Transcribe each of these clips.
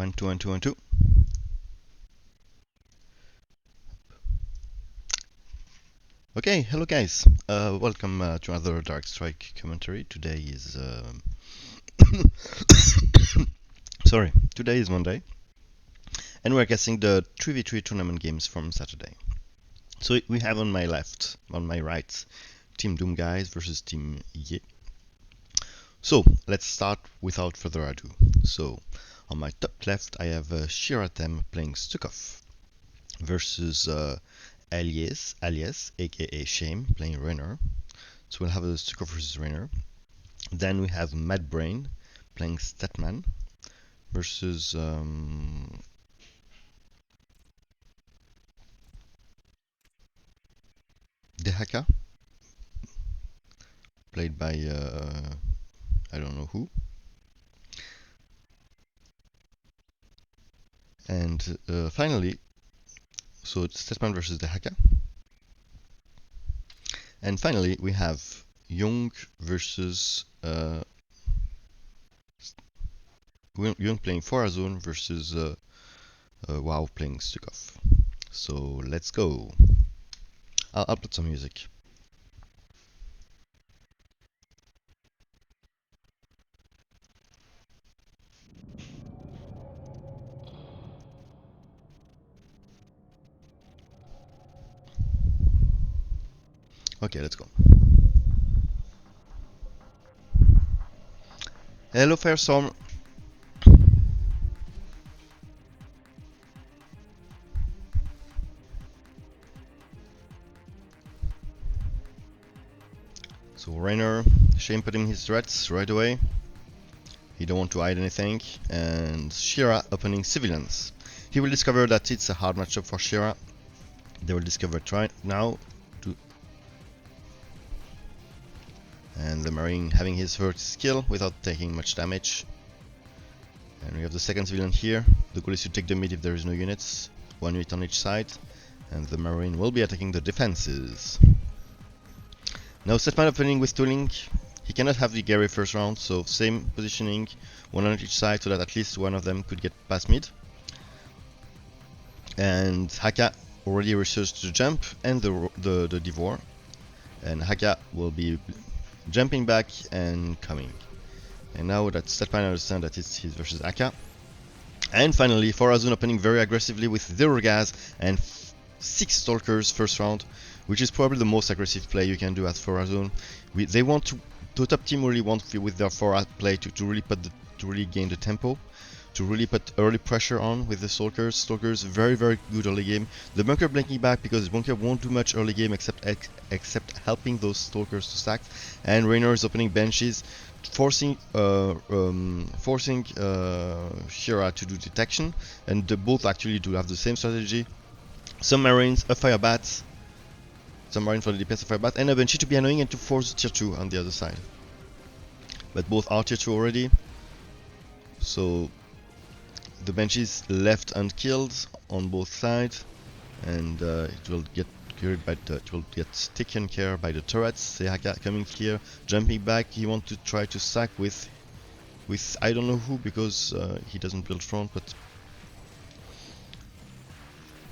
1, 2, 1, 2, 1, 2. Okay, hello guys. Welcome to another Dark Strike commentary. Today is sorry. Today is Monday, and we're guessing the 3v3 tournament games from Saturday. So we have on my left, on my right, Team Doomguys versus Team Ye. So let's start without further ado. So on my top left, I have Shiratem playing Stukov versus Alias, aka Shame, playing Rainer. So we'll have a Stukov versus Rainer. Then we have Mad Brain playing Statman versus Dehaka, played by I don't know who. And finally, so it's Statman versus Dehaka. And finally, we have Young versus Young playing Forazone versus WoW playing Stukov. So let's go. I'll put some music. Okay, let's go. Hello, Firestorm. So Rainer, Shane putting his threats right away. He don't want to hide anything. And Shira opening civilians. He will discover that it's a hard matchup for Shira. They will discover it right now. And the Marine having his first skill without taking much damage. And we have the second civilian here. The goal is to take the mid if there is no units. 1 unit on each side. And the Marine will be attacking the defenses. Now Statman opening with tooling. He cannot have the Gary first round, so same positioning, 1 on each side so that at least one of them could get past mid. And Haka already researched the jump and the devour. And Haka will be jumping back and coming. And now that Statman understands that it's his versus Haka. And finally, Forazone opening very aggressively with 0 gas and 6 stalkers first round, which is probably the most aggressive play you can do at Forazone. They want to, the top team really want with their forward play to really gain the tempo, to really put early pressure on with the stalkers. Stalkers very good early game. The bunker blinking back because the bunker won't do much early game except helping those stalkers to stack. And Rainer is opening benches, forcing Shira to do detection, and they both actually do have the same strategy. Some Marines, a fire bat. Some Marine for the DPS of fire bat, and a Banshee to be annoying and to force tier 2 on the other side. But both are tier 2 already. So the Banshees left unkilled on both sides, and it will get taken care by the turrets. Sehaka coming here, jumping back. He wants to try to sack with I don't know who, because he doesn't build front,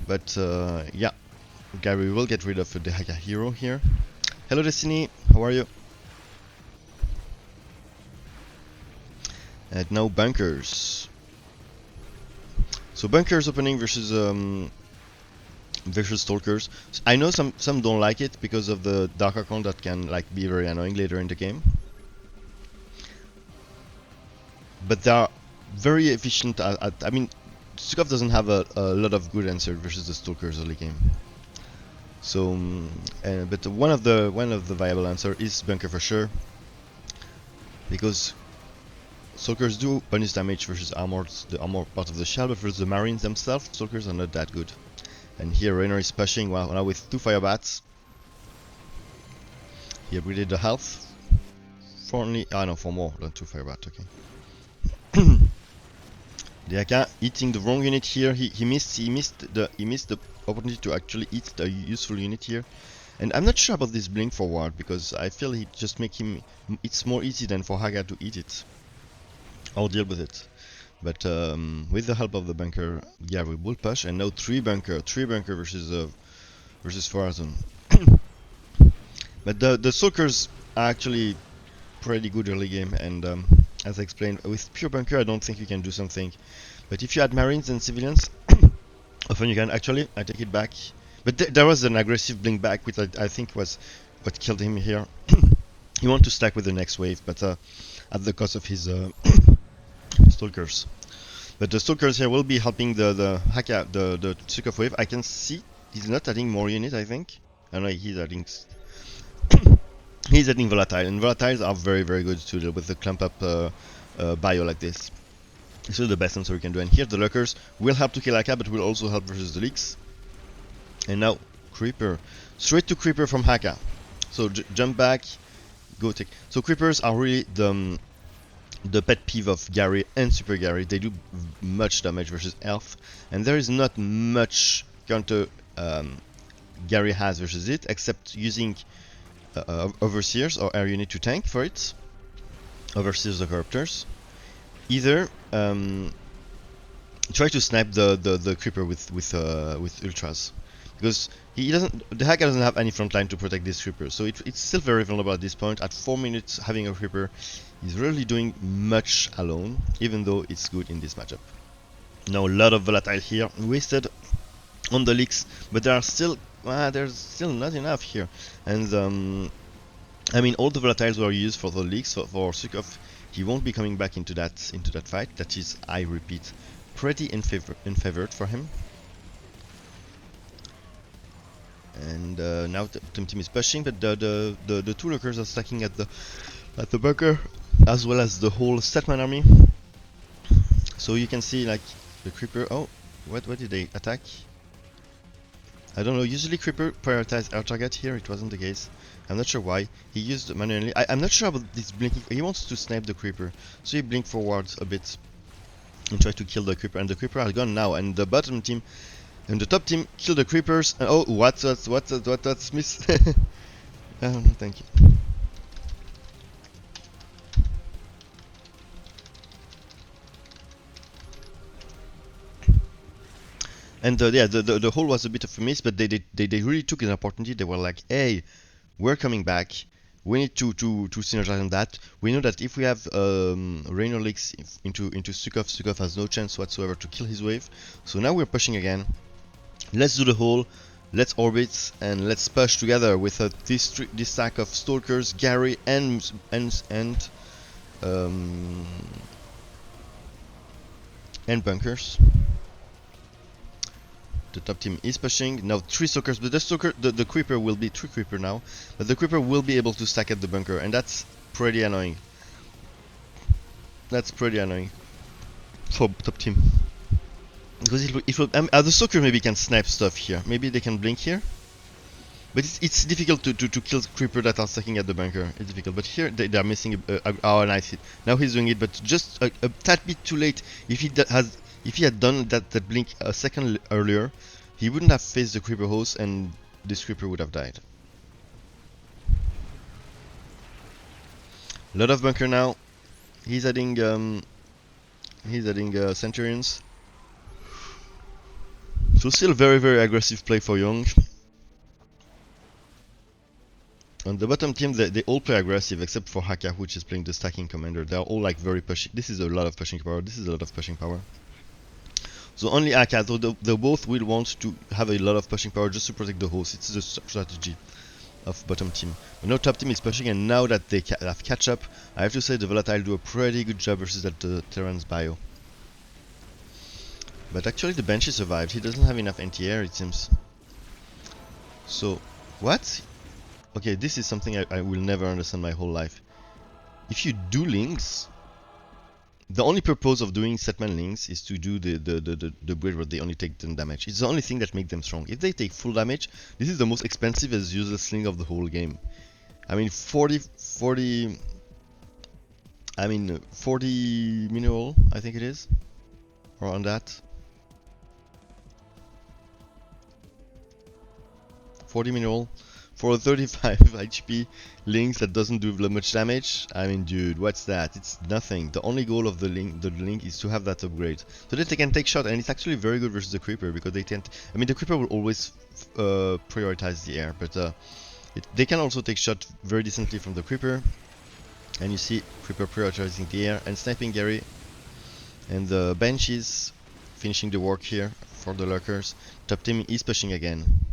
but yeah. Gary will get rid of the Haka hero here. Hello Destiny, how are you? And now bunkers. So bunkers opening versus stalkers. So I know some don't like it because of the dark account that can be very annoying later in the game. But they are very efficient at I mean, Stukov doesn't have a lot of good answers versus the stalkers early game. So, but one of the viable answer is bunker for sure, because stalkers do bonus damage versus the armor part of the shell, but versus the marines themselves, stalkers are not that good. And here Rainer is pushing now with 2 fire bats. He upgraded the health for only for more than 2 fire bats. Okay. Dehaka eating the wrong unit here. He missed the opportunity to actually eat the useful unit here. And I'm not sure about this blink forward, because I feel he just make him, it's more easy than for Haga to eat it or deal with it. But with the help of the bunker, yeah, we will push. And now three bunker versus Farazon. But the Soakers are actually pretty good early game, and as I explained, with pure bunker, I don't think you can do something. But if you add Marines and civilians, often you can. Actually, I take it back. But there was an aggressive blink back, which I think was what killed him here. He wanted to stack with the next wave, but at the cost of his Stalkers. But the Stalkers here will be helping the Haka, the Sukov wave. I can see he's not adding more unit, I think. I know he's adding he's adding volatile, and volatiles are very good to deal with the clump up bio like this. This is the best answer we can do. And here the lurkers will help to kill Haka, but will also help versus the leaks. And now Creeper, straight to Creeper from Haka. So jump back, go take. So Creepers are really the pet peeve of Gary and Super Gary. They do much damage versus Elf, and there is not much counter Gary has versus it, except using Overseers or air unit to tank for it. Overseers or Corruptors. Either try to snipe the Creeper with Ultras, because the Haka doesn't have any front line to protect this Creeper, so it's still very vulnerable at this point. At 4 minutes, having a Creeper is really doing much alone, even though it's good in this matchup. Now a lot of volatile here, wasted on the leaks, but there are still there's still not enough here, and I mean all the volatiles were used for the leaks. For Sukov, he won't be coming back into that fight. That is, I repeat, pretty unfavored for him. And now the team is pushing, but the two lurkers are stacking at the bunker, as well as the whole Statman army. So you can see like the Creeper. Oh, what did they attack? I don't know. Usually Creeper prioritize our target. Here it wasn't the case. I'm not sure why. He used manually. I'm not sure about this blinking. He wants to snipe the Creeper, so he blinked forward a bit and tried to kill the Creeper. And the Creeper are gone now. And the bottom team and the top team kill the Creepers. And oh, what's miss? Oh no, thank you. And yeah, the hole was a bit of a miss, but they really took an opportunity. They were like, hey, we're coming back. We need to synergize on that. We know that if we have Rainer leaks into Sukov has no chance whatsoever to kill his wave. So now we're pushing again. Let's do the hole. Let's orbit and let's push together with this stack of Stalkers, Gary, and bunkers. The top team is pushing now. 3 Stalkers, but the Creeper will be 3 Creeper now, but the Creeper will be able to stack at the bunker, and that's pretty annoying. That's pretty annoying for top team, because the Stalker maybe can snipe stuff here. Maybe they can blink here, but it's difficult to kill Creeper that are stacking at the bunker. It's difficult, but here they are missing oh, nice hit. Now he's doing it, but just a tad bit too late. If he had done that blink a second earlier, he wouldn't have faced the Creeper host, and this Creeper would have died. A lot of bunker now. He's adding Centurions. So still very aggressive play for Young. On the bottom team, they all play aggressive except for Haka, which is playing the stacking commander. They're all like very pushing. This is a lot of pushing power. This is a lot of pushing power. So only Haka, so they both will want to have a lot of pushing power just to protect the host. It's the strategy of bottom team. But now top team is pushing, and now that they have catch up, I have to say the Volatile do a pretty good job versus that Terran's bio. But actually the Banshee survived. He doesn't have enough anti-air, it seems. So, what? Okay, this is something I will never understand my whole life. If you do links, the only purpose of doing setman links is to do the build where they only take 10 damage. It's the only thing that makes them strong. If they take full damage, this is the most expensive as useless link of the whole game. I mean 40 mineral, I think it is, or on that. 40 mineral for a 35 HP Lynx that doesn't do much damage. I mean, dude, what's that? It's nothing. The only goal of the Link is to have that upgrade, so that they can take shot, and it's actually very good versus the Creeper because they tend. I mean, the Creeper will always prioritize the air, but they can also take shot very decently from the Creeper. And you see Creeper prioritizing the air and sniping Gary, and the Banshees finishing the work here for the lurkers. Top team is pushing again.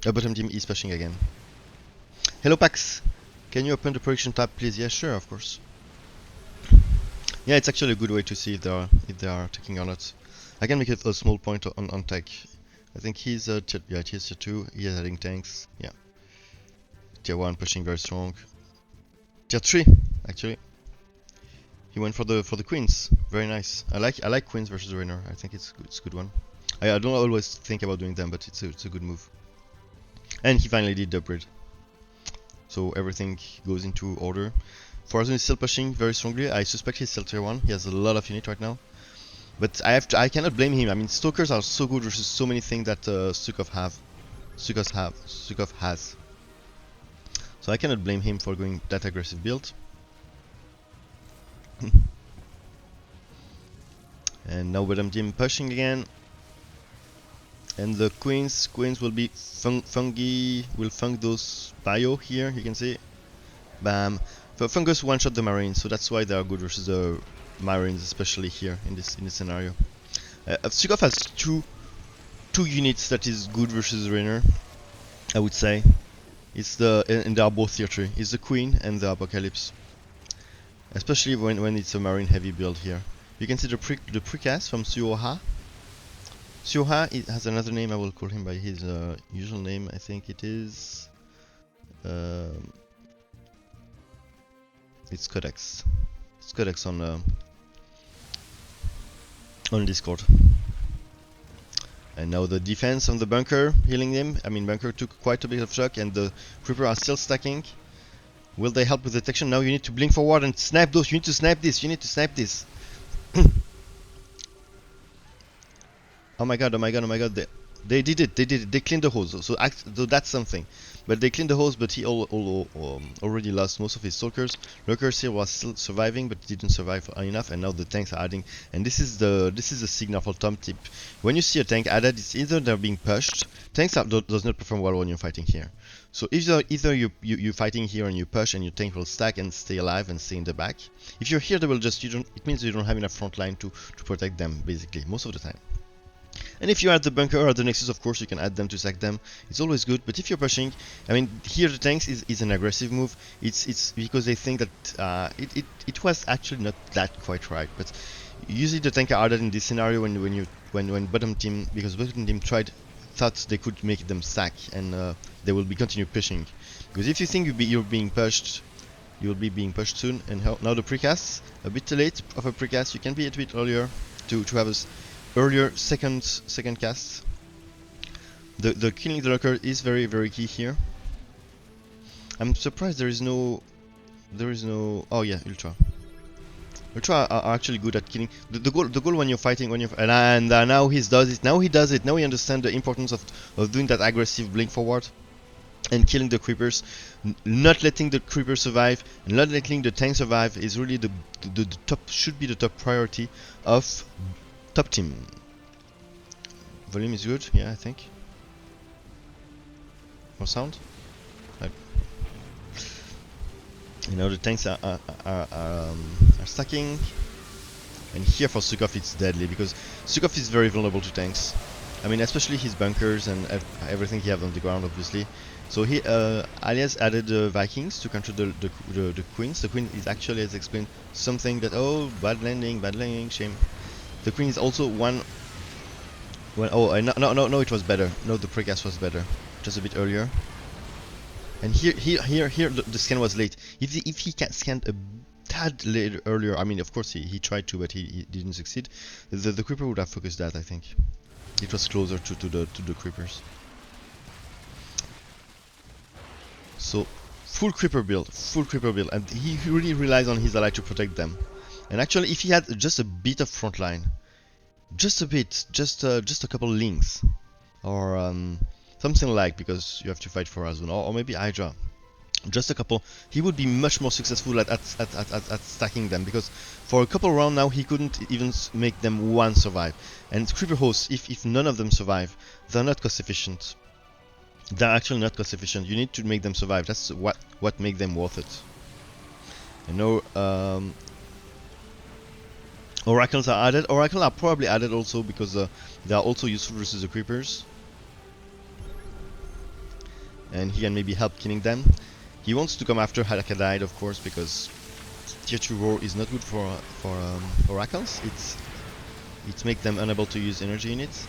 Bottom team is pushing again. Hello Pax, can you open the production tab please? Yeah, sure, of course. Yeah, it's actually a good way to see if they are taking or not. I can make it a small point on tech. I think he's yeah, he's tier 2, he is adding tanks, yeah. Tier 1 pushing very strong. Tier 3 actually. He went for the queens. Very nice. I like queens versus Rainer. I think it's a good one. I don't always think about doing them, but it's a good move. And he finally did the upgrade. So everything goes into order. Forazun is still pushing very strongly. I suspect he's still tier 1. He has a lot of unit right now. But I cannot blame him. I mean, Stalkers are so good versus so many things that Sukov has. So I cannot blame him for going that aggressive build. And now bottom team pushing again. And the queens will be fungi, will funk those bio here, you can see. Bam. Fungus one-shot the marines, so that's why they are good versus the marines, especially here in this scenario. Sukov has two units that is good versus Rainer, I would say. It's and they are both tier 3. It's the Queen and the Apocalypse. Especially when it's a marine heavy build here. You can see the precast from Suoha. Suoha has another name. I will call him by his usual name. I think it is. It's Codex. It's Codex on Discord. And now the defense on the bunker, healing him. I mean, bunker took quite a bit of shock, and the Creeper are still stacking. Will they help with detection? Now you need to blink forward and snap those. You need to snap this. You need to snap this. Oh my god, oh my god, oh my god. They did it. They did it. They cleaned the hose. So that's something. But they cleaned the hose, but he already lost most of his Stalkers. Lurkers here was still surviving, but didn't survive enough, and now the tanks are adding. And this is a signal for Tom tip. When you see a tank added, it's either they're being pushed. Tanks does not perform well when you're fighting here. So either you're fighting here and you push, and your tank will stack and stay alive and stay in the back. If you're here, they will just it means you don't have enough front line to protect them, basically, most of the time. And if you add the bunker or the Nexus, of course, you can add them to sack them. It's always good. But if you're pushing, I mean, here the tanks is an aggressive move. It's because they think that it was actually not that quite right. But usually the tank are added in this scenario when bottom team, because bottom team thought they could make them sack, and they will be continue pushing. Because if you think you're being pushed, you will be being pushed soon. And now the precasts, a bit late of a precast. You can be a bit earlier to have us. Earlier second cast. The killing the lurker is very, very key here. I'm surprised there is no oh yeah, Ultra are actually good at killing. The goal when you're fighting, and now he does it. Now he understands the importance of doing that aggressive blink forward and killing the creepers. Not letting the creepers survive and not letting the tank survive is really the top, should be the top priority of top team. Volume is good, yeah, I think. More sound? You know, the tanks are stacking. And here for Sukov it's deadly, because Sukov is very vulnerable to tanks. I mean, especially his bunkers and everything he has on the ground, obviously. So he, Alias added Vikings to counter the Queens. The Queen is actually, as explained, something that, oh, bad landing, shame. The Queen is also one. Oh, no, it was better. No, the precast was better, just a bit earlier. And here, the scan was late. If he scanned a tad later earlier, I mean, of course he tried to, but he didn't succeed. The creeper would have focused that, I think. It was closer to the creepers. So full creeper build, and he really relies on his ally to protect them. And actually, if he had just a bit of front line, just a bit, just a couple links, or something like, because you have to fight for Azun, or maybe Hydra. Just a couple, he would be much more successful at stacking them, because for a couple rounds now he couldn't even make them one survive. And creeper hosts, if none of them survive, they're not cost efficient. They're actually not cost efficient. You need to make them survive. That's what makes them worth it. And now oracles are added. Oracles are probably added also because they are also useful versus the creepers, and he can maybe help killing them. He wants to come after Halakadide, of course, because tier 2 roar is not good for oracles. It makes them unable to use energy units.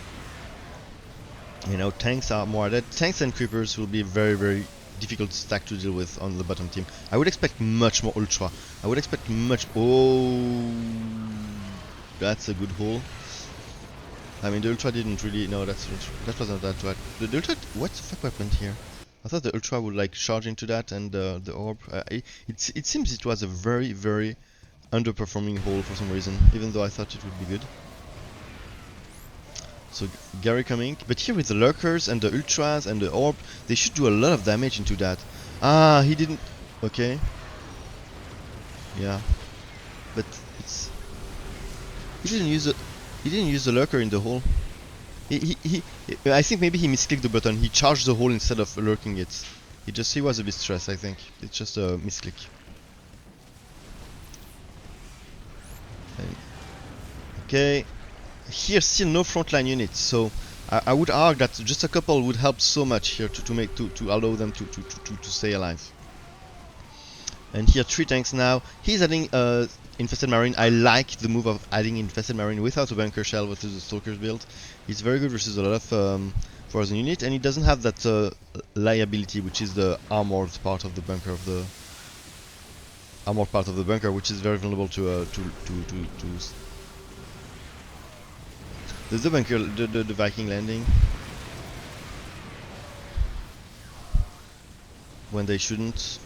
You know, tanks are more added. Tanks and creepers will be very difficult stack to deal with on the bottom team. I would expect much more ultra. I would expect much. Oh, that's a good hole. I mean, the ultra didn't really. No, that wasn't that right. The ultra. What the fuck happened here? I thought the ultra would like charge into that, and the orb. It seems it was a very underperforming hole for some reason, even though I thought it would be good. So Gary coming, but here with the lurkers and the ultras and the orb, they should do a lot of damage into that. Ah, he didn't. Okay. Yeah, but it's. He didn't use the lurker in the hole. I think maybe he misclicked the button. He charged the hole instead of lurking it. He was a bit stressed, I think. It's just a misclick. Okay. Here still no frontline units, so I would argue that just a couple would help so much here to allow them to stay alive. And here 3 tanks now. He's adding Infested Marine. I like the move of adding Infested Marine without a bunker shell versus the Stalker's build. It's very good versus a lot of frozen unit, and it doesn't have that liability, which is the armored part of the bunker which is very vulnerable to the bunker, the Viking landing when they shouldn't,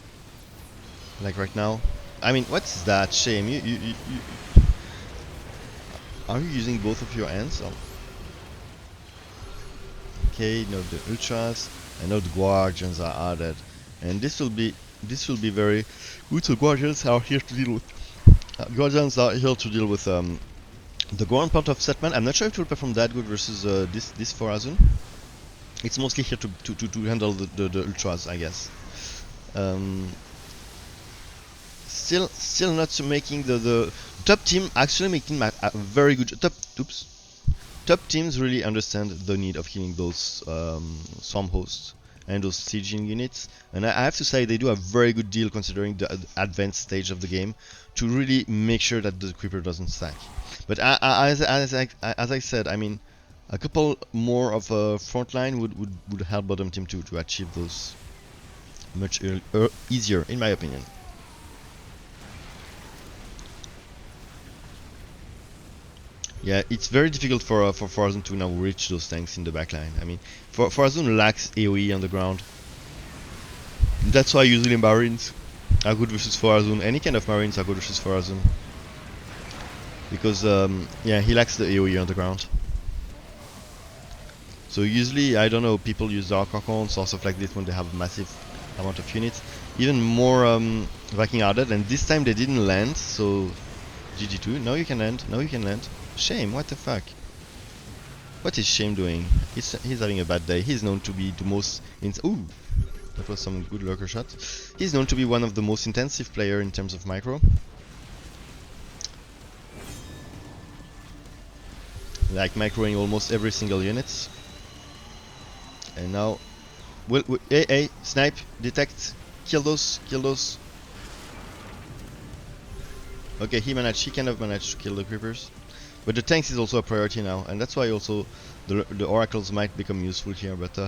like right now. I mean, what's that? Shame. You are you using both of your hands? Or? Okay, no, the ultras. I know the guardians are added, and this will be very good. So guardians are here to deal with. The ground part of Setman. I'm not sure if it will perform that good versus this for Azun. It's mostly here to handle the ultras, I guess. Still not making the top team actually making a very good top teams really understand the need of killing those swarm hosts and those sieging units, and I have to say they do a very good deal considering the advanced stage of the game to really make sure that the creeper doesn't stack. But as I said, I mean, a couple more of a frontline would help bottom team to achieve those much easier, in my opinion. Yeah, it's very difficult for Azun to now reach those tanks in the backline. I mean, for Azun lacks AoE on the ground. That's why usually Marines are good versus Azun. Any kind of Marines are good versus Azun. Because, yeah, he lacks the AoE on the ground. So usually, I don't know, people use Dark Archons or stuff like this when they have a massive amount of units. Even more Viking added, and this time they didn't land, so GG2. Now you can land, now you can land. Shame, what the fuck? What is Shame doing? He's having a bad day. He's known to be the most ooh, that was some good lurker shot. He's known to be one of the most intensive player in terms of micro. Like microing almost every single unit. And now hey, snipe, detect, kill those. Okay, he kind of managed to kill the creepers. But the tanks is also a priority now, and that's why also the oracles might become useful here. But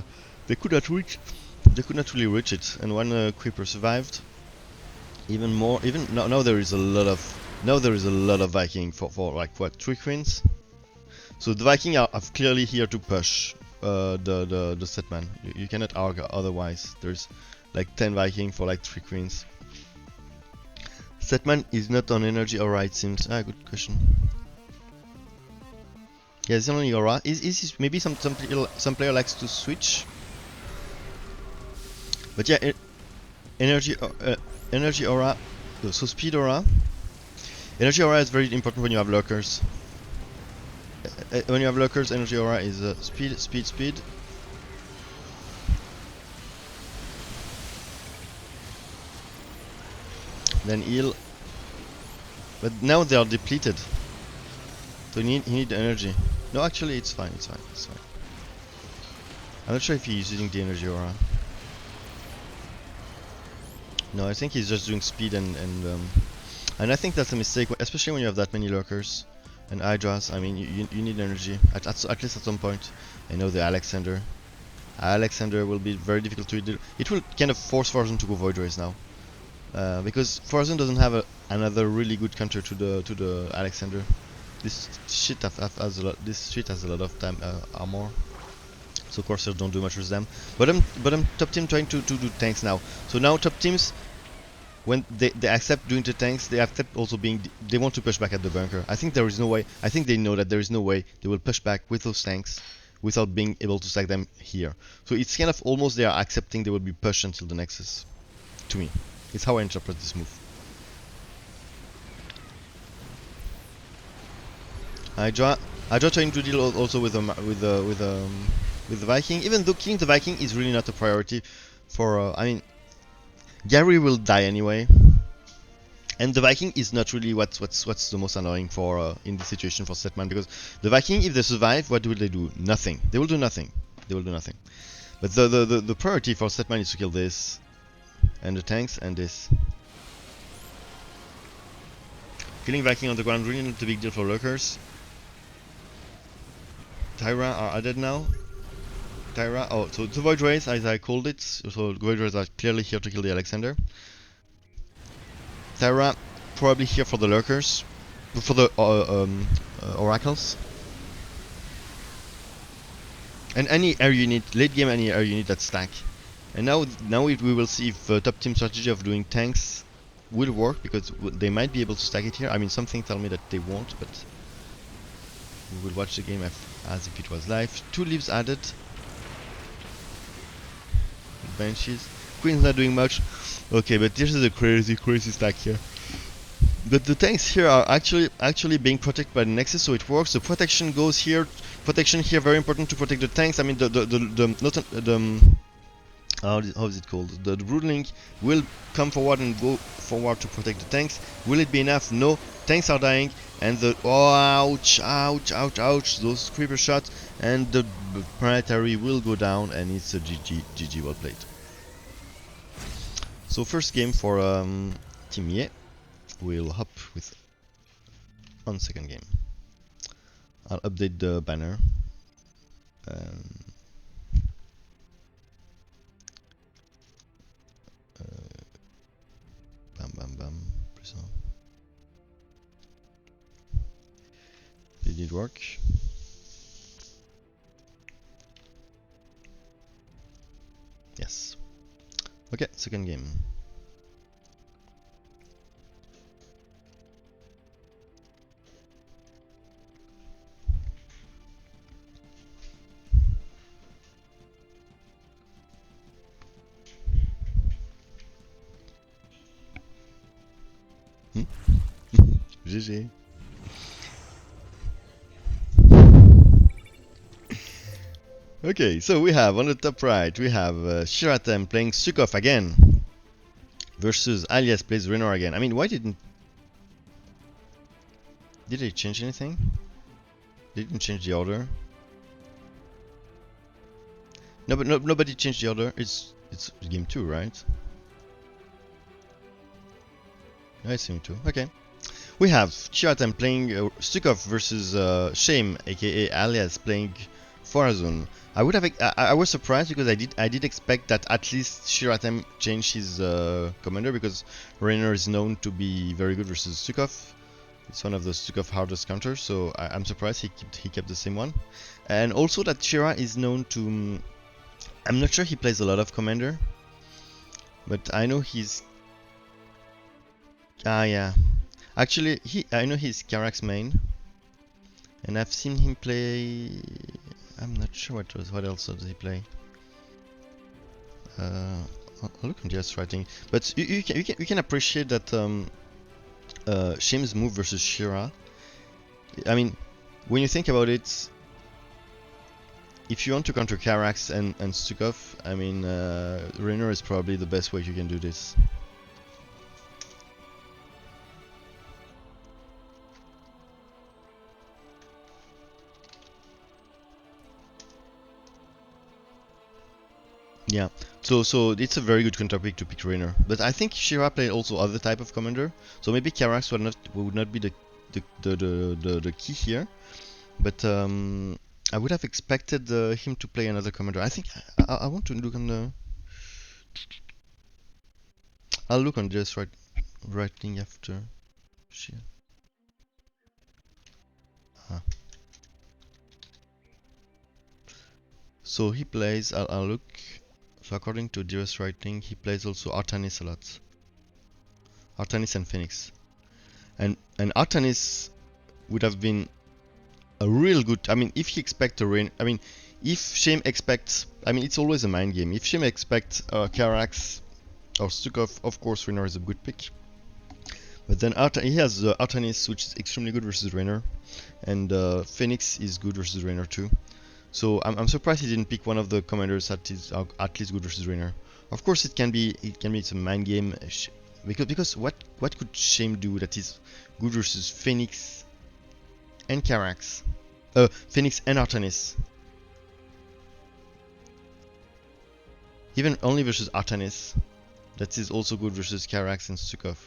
they could not really reach it. And one creeper survived. Even now there is a lot of Viking for like what, 3 queens. So the Viking are clearly here to push the Setman. You cannot argue otherwise. There's like 10 Viking for like 3 queens. Setman is not on energy aura, it seems. Good question. Yeah, it's only aura. Is maybe some player likes to switch But yeah, energy, energy aura. So speed aura. Energy aura is very important when you have lurkers. When you have lurkers, energy aura is speed, speed, speed. Then heal. But now they are depleted. So you need energy. No, actually it's fine, it's fine, it's fine. I'm not sure if he's using the energy aura. No, I think he's just doing speed and I think that's a mistake, especially when you have that many lurkers and hydras. I mean, you need energy at least at some point. I know the Alexander will be very difficult to deal. It will kind of force Forzen to go Void Rays now, because Forzen doesn't have another really good counter to the Alexander. This shit has a lot. This shit has a lot of time armor, so Corsairs don't do much with them. But I'm top team trying to do tanks now. So now top teams, when they accept doing the tanks, they accept also they want to push back at the bunker. I think there is no way. I think they know that there is no way they will push back with those tanks without being able to stack them here. So it's kind of almost they are accepting they will be pushed until the Nexus. To me, it's how I interpret this move. Hydra trying to deal also with the Viking, even though killing the Viking is really not a priority for. I mean, Gary will die anyway, and the Viking is not really what's the most annoying for in this situation for Setman, because the Viking, if they survive, what will they do? Nothing. They will do nothing. They will do nothing. But the priority for Setman is to kill this, and the tanks, and this. Killing Viking on the ground really not a big deal for lurkers. Tyra are dead now. Tyra, oh, so the Void Rays, as I called it, so Void Rays are clearly here to kill the Alexander. Tyra, probably here for the lurkers, for the oracles. And any air unit, late game any air unit that stack. And now we will see if top team strategy of doing tanks will work, because they might be able to stack it here. I mean, something tell me that they won't, but we will watch the game as if it was live. 2 leaves added. Banshees. Queen's not doing much. Okay, but this is a crazy stack here. But the tanks here are actually being protected by the Nexus, so it works. The protection goes here. Protection here, very important to protect the tanks. I mean, how is it called? The Broodling will come forward and go forward to protect the tanks. Will it be enough? No. Tanks are dying, and ouch, those creeper shots, and the planetary will go down, and it's a GG well played. So first game for Team Ye. We'll hop with on second game. I'll update the banner. Bam. Did it work? Yes. Okay, second game. GG. Okay, so we have on the top right, we have Shiratem playing Sukov again versus Alias plays Renor again. I mean, why did they change anything? They didn't change the order. No, but nobody changed the order. It's game 2, right? No, it's game 2. Okay. We have Shiratem playing Sukov versus Shame, aka Alias, playing Forazun. I was surprised because I did expect that at least Shiratem changed his commander, because Raynor is known to be very good versus Sukov. It's one of the Sukov hardest counters, so I'm surprised he kept the same one. And also that Shira is known to. I'm not sure he plays a lot of commander, but I know he's. Yeah. Actually, I know he's Karak's main, and I've seen him play. I'm not sure what else does he play. I'll look on just writing, but you can appreciate that Shim's move versus Shira. I mean, when you think about it, if you want to counter Carax and Stukov, I mean, Raynor is probably the best way you can do this. Yeah, so it's a very good counter pick to pick Raynor, but I think Shira played also other type of commander, so maybe Carax would not be the key here, but I would have expected him to play another commander. I think I want to look on the. I'll look on just writing after. Shira. So he plays. I'll look. So according to Direst writing, he plays also Artanis a lot. Artanis and Phoenix. And Artanis would have been a real good. I mean, if he expects a rain. I mean, if Shame expects. I mean, it's always a mind game. If Shame expects Carax or Stukov, of course, Raynor is a good pick. But then he has Artanis, which is extremely good versus Raynor, and Phoenix is good versus Raynor too. So I'm surprised he didn't pick one of the commanders that is at least good versus Raynor. Of course, it can be it's a mind game because what could Shame do that is good versus Phoenix and Carax? Phoenix and Artanis. Even only versus Artanis, that is also good versus Carax and Stukov.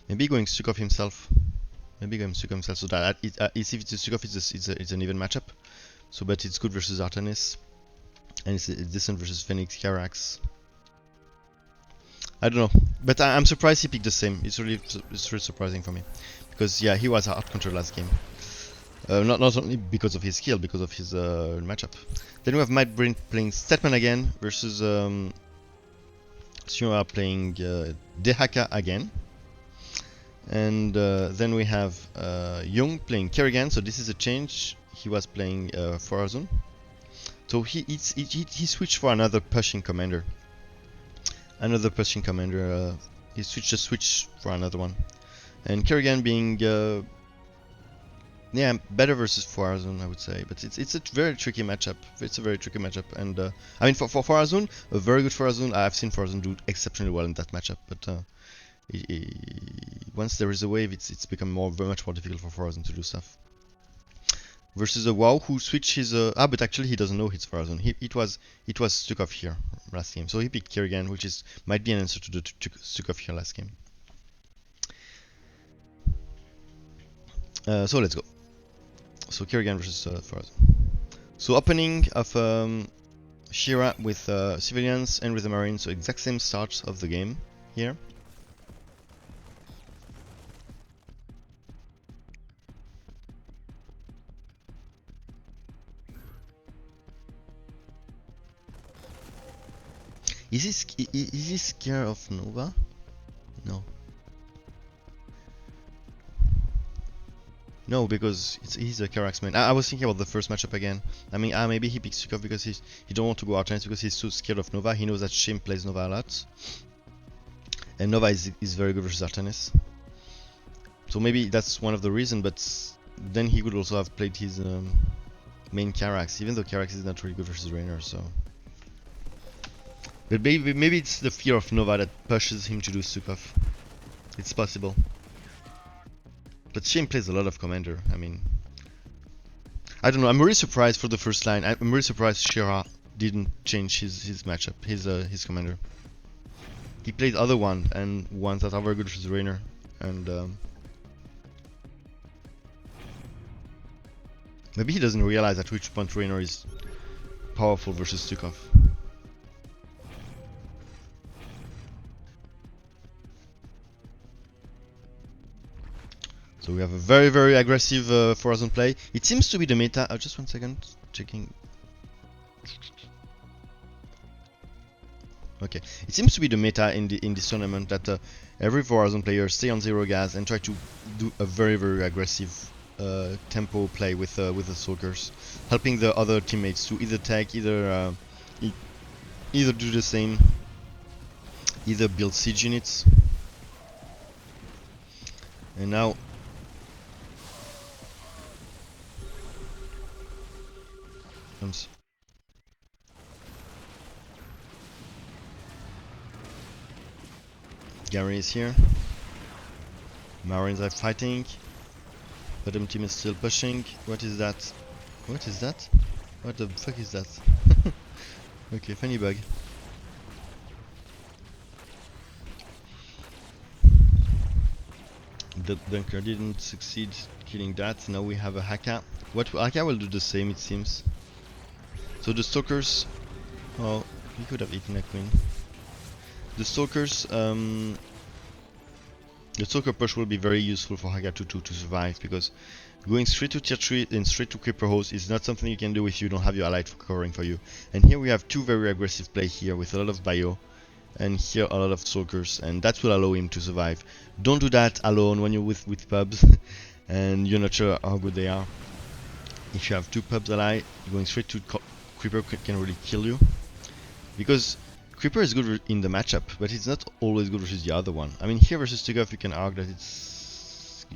Maybe going Stukov himself. Maybe going Stukov himself, so that if it's Stukov, it's an even matchup. So, but it's good versus Artanis, and it's decent versus Phoenix, Carax. I don't know, but I'm surprised he picked the same. It's really surprising for me, because yeah, he was out control last game. Not only because of his skill, because of his matchup. Then we have Might Brain playing Statman again versus Sura playing Dehaka again. And then we have Young playing Kerrigan, so this is a change. He was playing Forazon. So he switched for another pushing commander. He switched for another one. And Kerrigan being yeah, better versus Forazon, I would say, but it's a very tricky matchup. And I mean for Forazon, a very good Forazon. I've seen Forazon do exceptionally well in that matchup, but once there is a wave, it's become very much more difficult for Forazon to do stuff. Versus a WoW who switched his but actually he doesn't know his Forazon. It was Stukov here last game, so he picked Kerrigan, which might be an answer to the Stukov here last game. So let's go. So Kerrigan versus Forazon. So opening of Shira with civilians and with the Marines, so exact same start of the game here. Is he scared of Nova? No. No, because he's a Carax man. I was thinking about the first matchup again. I mean, maybe he picks Stukov because he don't want to go Artanis because he's too scared of Nova. He knows that Shim plays Nova a lot, and Nova is very good versus Artanis. So maybe that's one of the reasons. But then he could also have played his main Carax, even though Carax is not really good versus Raynor. So. But maybe it's the fear of Nova that pushes him to do Stukov. It's possible. But Shane plays a lot of commander. I mean, I don't know. I'm really surprised for the first line. I'm really surprised Shira didn't change his matchup, his commander. He played other ones and ones that are very good versus Raynor. And maybe he doesn't realize at which point Raynor is powerful versus Stukov. So we have a very, very aggressive Forazon play. It seems to be the meta. Just 1 second, checking. Okay, it seems to be the meta in this tournament that every Horizon player stay on 0 gas and try to do a very aggressive tempo play with the Stalkers, helping the other teammates to either tank, either do the same, either build siege units. And now Gary is here. Marines are fighting. Bottom team is still pushing. What is that? What is that? What the fuck is that? Okay, funny bug. The bunker didn't succeed killing that. Now we have a Haka. What Haka will do the same, it seems. So the Stalkers. Oh, he could have eaten a queen. The Stalkers. The Stalker push will be very useful for Haka to survive, because going straight to tier 3 and straight to Creeper Host is not something you can do if you don't have your allied covering for you. And here we have two very aggressive play here with a lot of bio, and here a lot of Stalkers, and that will allow him to survive. Don't do that alone when you're with pubs and you're not sure how good they are. If you have two pubs ally, going straight to Creeper can really kill you, because Creeper is good in the matchup, but it's not always good versus the other one. I mean, here versus Tugov you can argue that it's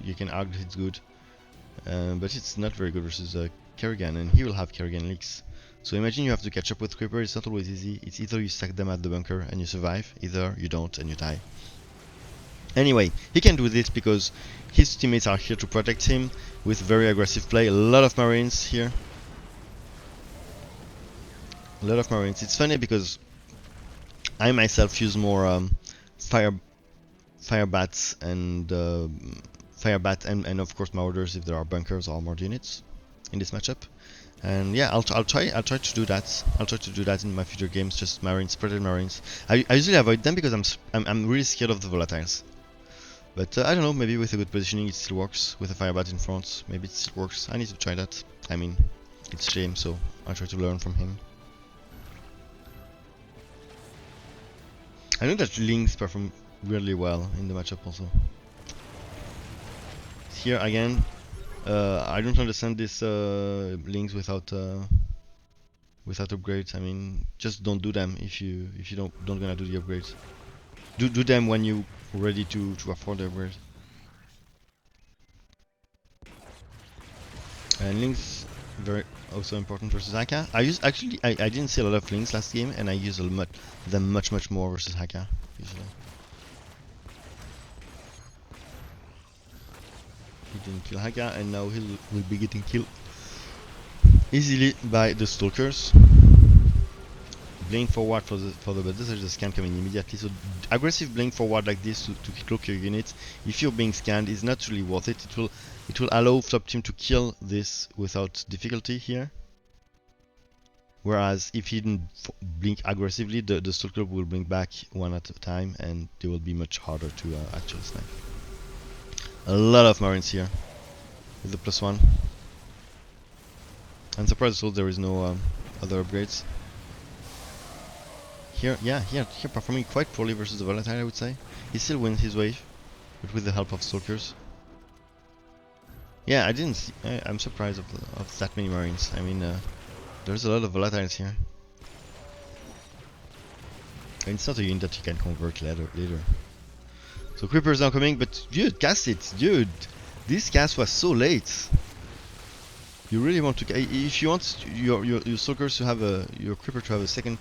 good, but it's not very good versus Kerrigan, and he will have Kerrigan leaks. So imagine you have to catch up with Creeper. It's not always easy. It's either you stack them at the bunker and you survive, either you don't and you die. Anyway, he can do this because his teammates are here to protect him with very aggressive play. A lot of Marines here. A lot of Marines. It's funny because I myself use more fire bats and and of course marauders if there are bunkers or more units in this matchup. And yeah, I'll try to do that. I'll try to do that in my future games. Just Marines, spreaded Marines. I usually avoid them because I'm really scared of the volatiles. But I don't know. Maybe with a good positioning, it still works. With a fire bat in front, maybe it still works. I need to try that. I mean, it's shame, so I'll try to learn from him. I know that Lynx perform really well in the matchup also. Here again, I don't understand this Lynx without upgrades. I mean, just don't do them if you don't gonna do the upgrades. Do them when you ready to afford the upgrade. And Lynx very also important versus Haka. I didn't see a lot of Lynx last game, and I use them much more versus Haka usually. He didn't kill Haka, and now he will be getting killed easily by the Stalkers. Blink forward for the but this is the scan coming immediately. So aggressive blink forward like this to cloak your units, if you're being scanned, is not really worth it. It will allow top team to kill this without difficulty here. Whereas if he didn't blink aggressively, the Stalker will blink back one at a time, and they will be much harder to actually snipe. A lot of Marines here with the +1. I'm surprised also there is no other upgrades. Here performing quite poorly versus the Volatile, I would say. He still wins his wave, but with the help of Stalkers. Yeah, I'm surprised of that many Marines. I mean, there's a lot of Volatiles here. And it's not a unit that you can convert later. So Creeper's now coming, but dude, cast it, dude! This cast was so late! You really want to, if you want your Stalkers to have your Creeper to have a second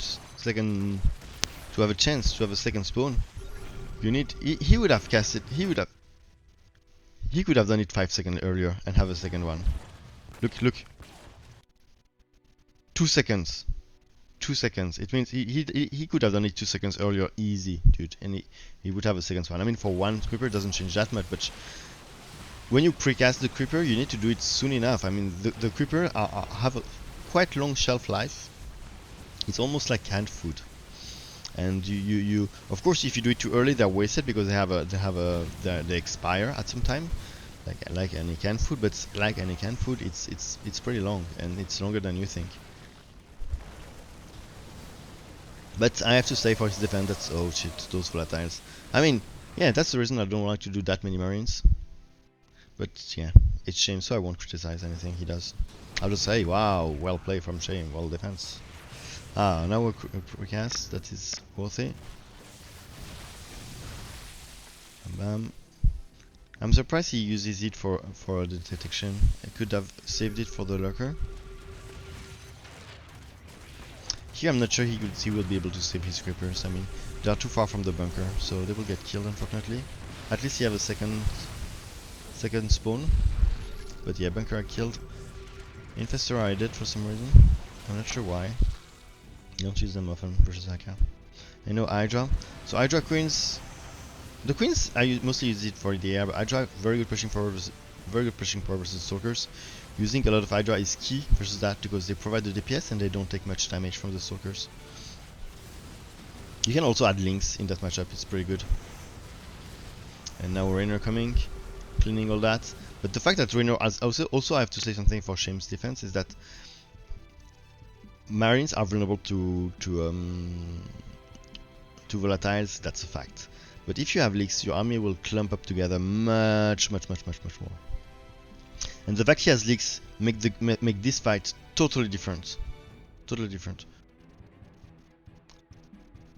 to have a chance to have a second spawn, you need, he would have cast it, he could have done it 5 seconds earlier and have a second one. Look. 2 seconds. 2 seconds. It means he could have done it 2 seconds earlier, easy, dude, and he would have a second one. I mean, for one Creeper it doesn't change that much, but when you precast the Creeper, you need to do it soon enough. I mean, the Creeper have a quite long shelf life. It's almost like canned food. And you of course, if you do it too early, they're wasted because they expire at some time, like any canned food. But like any canned food, it's pretty long, and it's longer than you think. But I have to say for his defense, that's oh shit, those volatiles. I mean, yeah, that's the reason I don't like to do that many marines. But yeah, it's Shame, so I won't criticize anything he does. I'll just say, wow, well played from Shame, well defense. Ah, now a recast that is worthy. Bam. I'm surprised he uses it for the detection. I could have saved it for the lurker. Here I'm not sure he will be able to save his creepers. I mean, they are too far from the bunker, so they will get killed unfortunately. At least he have a second spawn. But yeah, bunker are killed. Infestor are dead for some reason. I'm not sure why. Don't use them often versus Haka. I know Hydra. So Hydra queens. The queens I mostly use it for the air, but Hydra very good pushing power versus stalkers. Using a lot of Hydra is key versus that because they provide the DPS and they don't take much damage from the stalkers. You can also add links in that matchup, it's pretty good. And now Rainer coming, cleaning all that. But the fact that Rainer has also I have to say something for Shame's defense is that Marines are vulnerable to volatiles, that's a fact. But if you have leaks, your army will clump up together much more. And the fact he has leaks make this fight totally different. Totally different.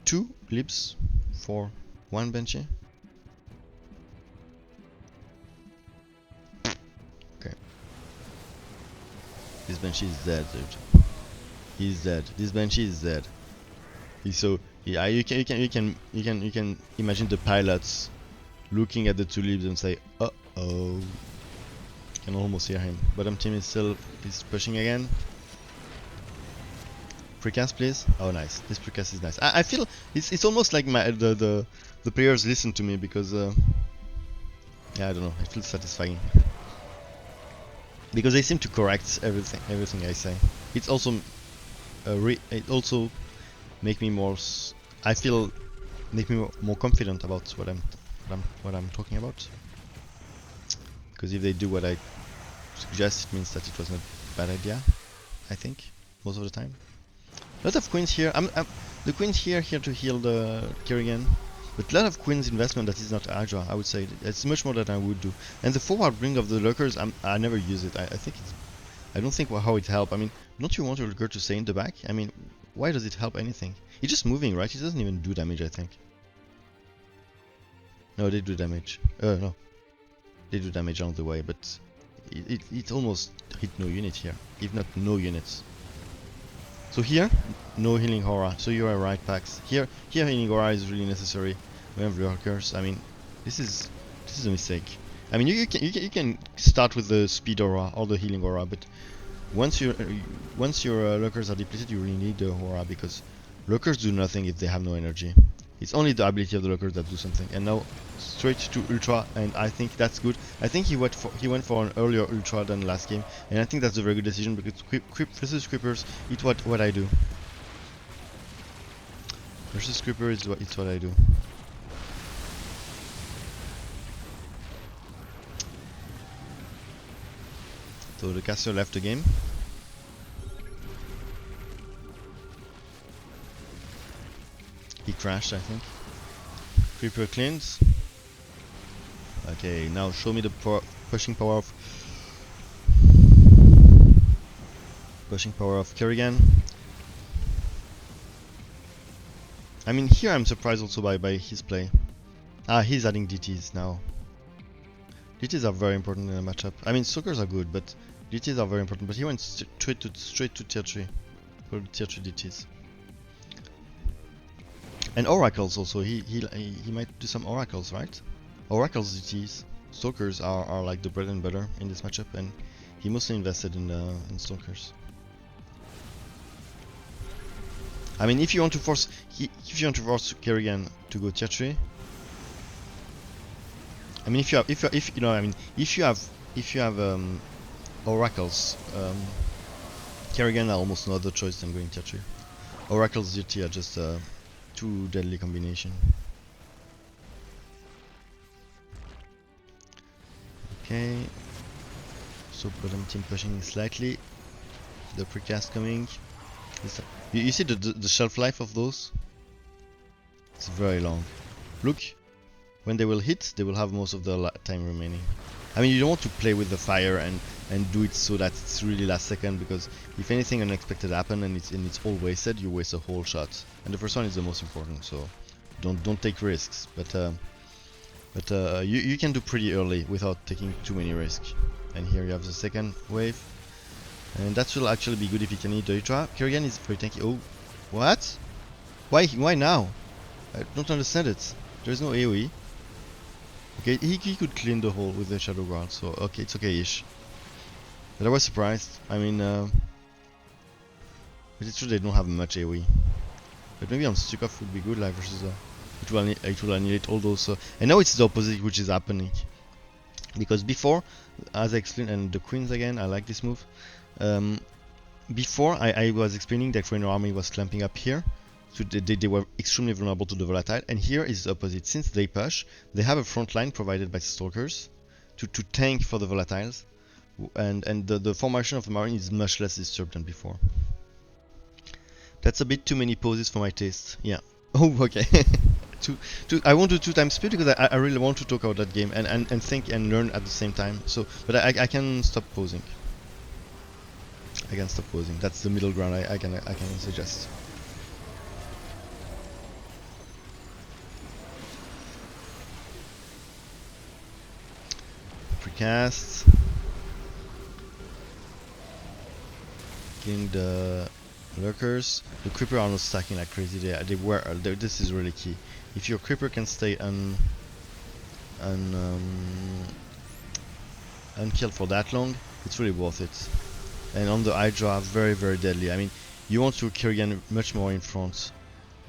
2 libs for 1 Banshee. Okay. This Banshee is dead, dude. He's dead. This Banshee is dead. He's so yeah. You can imagine the pilots looking at the 2 libs and say, "Uh oh." You can almost hear him. Bottom team is pushing again. Precast, please. Oh, nice. This precast is nice. I feel it's almost like the players listen to me because yeah, I don't know. It feels satisfying because they seem to correct everything I say. It's also it also make me more. I feel make me more confident about what I'm talking about. Because if they do what I suggest, it means that it was not a bad idea. I think most of the time. A lot of queens here. The queens here to heal the Kerrigan, but a lot of queens investment that is not Hydra. I would say it's much more than I would do. And the forward bring of the lurkers, I never use it. I think it's. I don't think how it help. I mean, don't you want your lurker to stay in the back? I mean, why does it help anything? It's just moving, right? It doesn't even do damage. I think. No, they do damage. No, they do damage on the way, but it almost hit no unit here, if not no units. So here, no healing aura. So you are right, Pax. Here healing aura is really necessary. We have lurkers. I mean, this is a mistake. I mean, you can start with the speed aura or the healing aura, but once your lurkers are depleted, you really need the aura because lurkers do nothing if they have no energy. It's only the ability of the lurkers that do something. And now straight to ultra, and I think that's good. I think he went for an earlier ultra than last game, and I think that's a very good decision because creep versus creepers, it's what I do. Versus creeper is what I do. So the caster left the game. He crashed, I think. Creeper cleans. Okay, now show me the pushing power of Kerrigan. I mean, here I'm surprised also by his play. He's adding DTs now. DTs are very important in a matchup. I mean, stalkers are good, but DTs are very important. But he went straight to tier 3 for tier 3 DTs. And oracles also. He might do some oracles, right? Oracles DTs. Stalkers are like the bread and butter in this matchup, and he mostly invested in stalkers. I mean, if you want to force Kerrigan to go tier 3, I mean, if you have oracles, Kerrigan are almost no other choice than going tier 3. Oracles DT are just too deadly combination. Okay, so bottom team pushing slightly. The precast coming. You see the shelf life of those? It's very long. Look, when they will hit, they will have most of the time remaining. I mean, you don't want to play with the fire and do it so that it's really last second, because if anything unexpected happen and it's all wasted, you waste a whole shot. And the first one is the most important, so don't take risks. But you can do pretty early without taking too many risks. And here you have the second wave, and that will actually be good if you can hit the Hydra. Kerrigan is very tanky. Oh, what? Why now? I don't understand it. There is no AoE. Okay, he could clean the hole with the Shadow Guard, so okay, it's okay-ish. But I was surprised. I mean, but it's true they don't have much AoE. But maybe on Stukov would be good, like versus it will annihilate all those. And now it's the opposite which is happening. Because before, as I explained, and the Queens again, I like this move. Before I was explaining that when your army was clamping up here, so they were extremely vulnerable to the volatile, and here is the opposite. Since they push, they have a front line provided by stalkers to tank for the volatiles, and the formation of the marine is much less disturbed than before. That's a bit too many poses for my taste. Yeah. Oh, okay. I won't do 2 times speed because I really want to talk about that game and think and learn at the same time. So, but I can stop posing. I can stop posing. That's the middle ground I can suggest. Precast. Killing the lurkers. The creeper are not stacking like crazy. This is really key. If your creeper can stay unkilled for that long, it's really worth it. And on the Hydra, very deadly. I mean, you want your Kerrigan much more in front.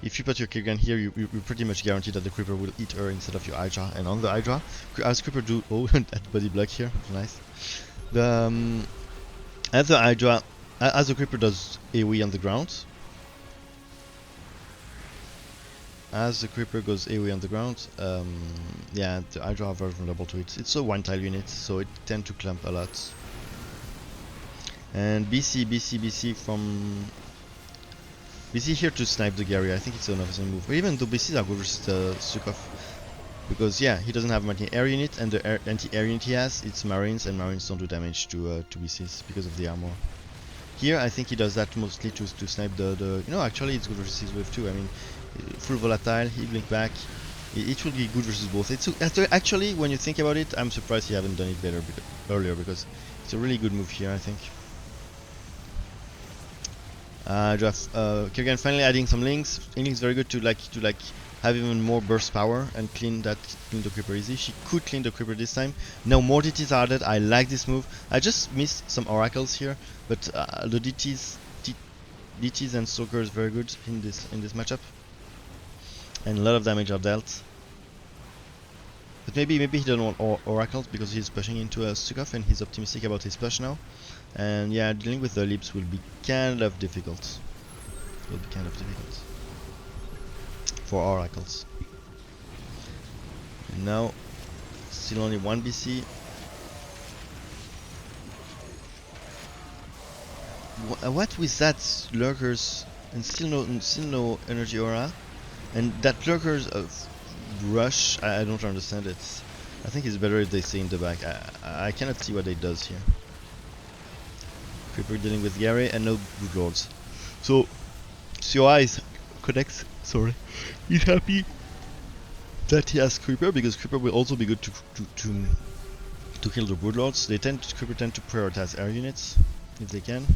If you put your Kerrigan here, you pretty much guarantee that the creeper will eat her instead of your Hydra. And on the Hydra, as creeper do, oh, that body block here, nice. As the Hydra, as the creeper does AoE on the ground, as the creeper goes AoE on the ground, yeah, the Hydra are very vulnerable to it. It's a one-tile unit, so it tends to clamp a lot. And BC from BC here to snipe the Gary. I think it's an obvious move. Even though BCs are good versus the Stukov, because yeah, he doesn't have an anti-air unit, and the anti-air unit he has, it's Marines, and Marines don't do damage to BCs because of the armor. Here, I think he does that mostly to snipe the. You know, actually, it's good versus his wave too. I mean, full volatile, he blink back. It will be good versus both. It's actually, when you think about it, I'm surprised he haven't done it better earlier, because it's a really good move here, I think. Kerrigan finally adding some links. Links very good to have even more burst power and clean the creeper easy. She could clean the creeper this time. Now more DTs are added. I like this move. I just missed some oracles here, but the DTs and stalkers very good in this matchup, and a lot of damage are dealt. But maybe he doesn't want oracles because he's pushing into a Stukov and he's optimistic about his push now. And yeah, dealing with the leaps will be kind of difficult. It will be kind of difficult for oracles. And now, still only 1 BC. What with that lurkers and still no energy aura, and that lurkers rush? I don't understand it. I think it's better if they stay in the back. I cannot see what it does here. Creeper dealing with Gary and no Brood Lords. So COI connects. Sorry, he's happy that he has Creeper, because Creeper will also be good to kill the Brood Lords. Creeper tend to prioritize air units if they can.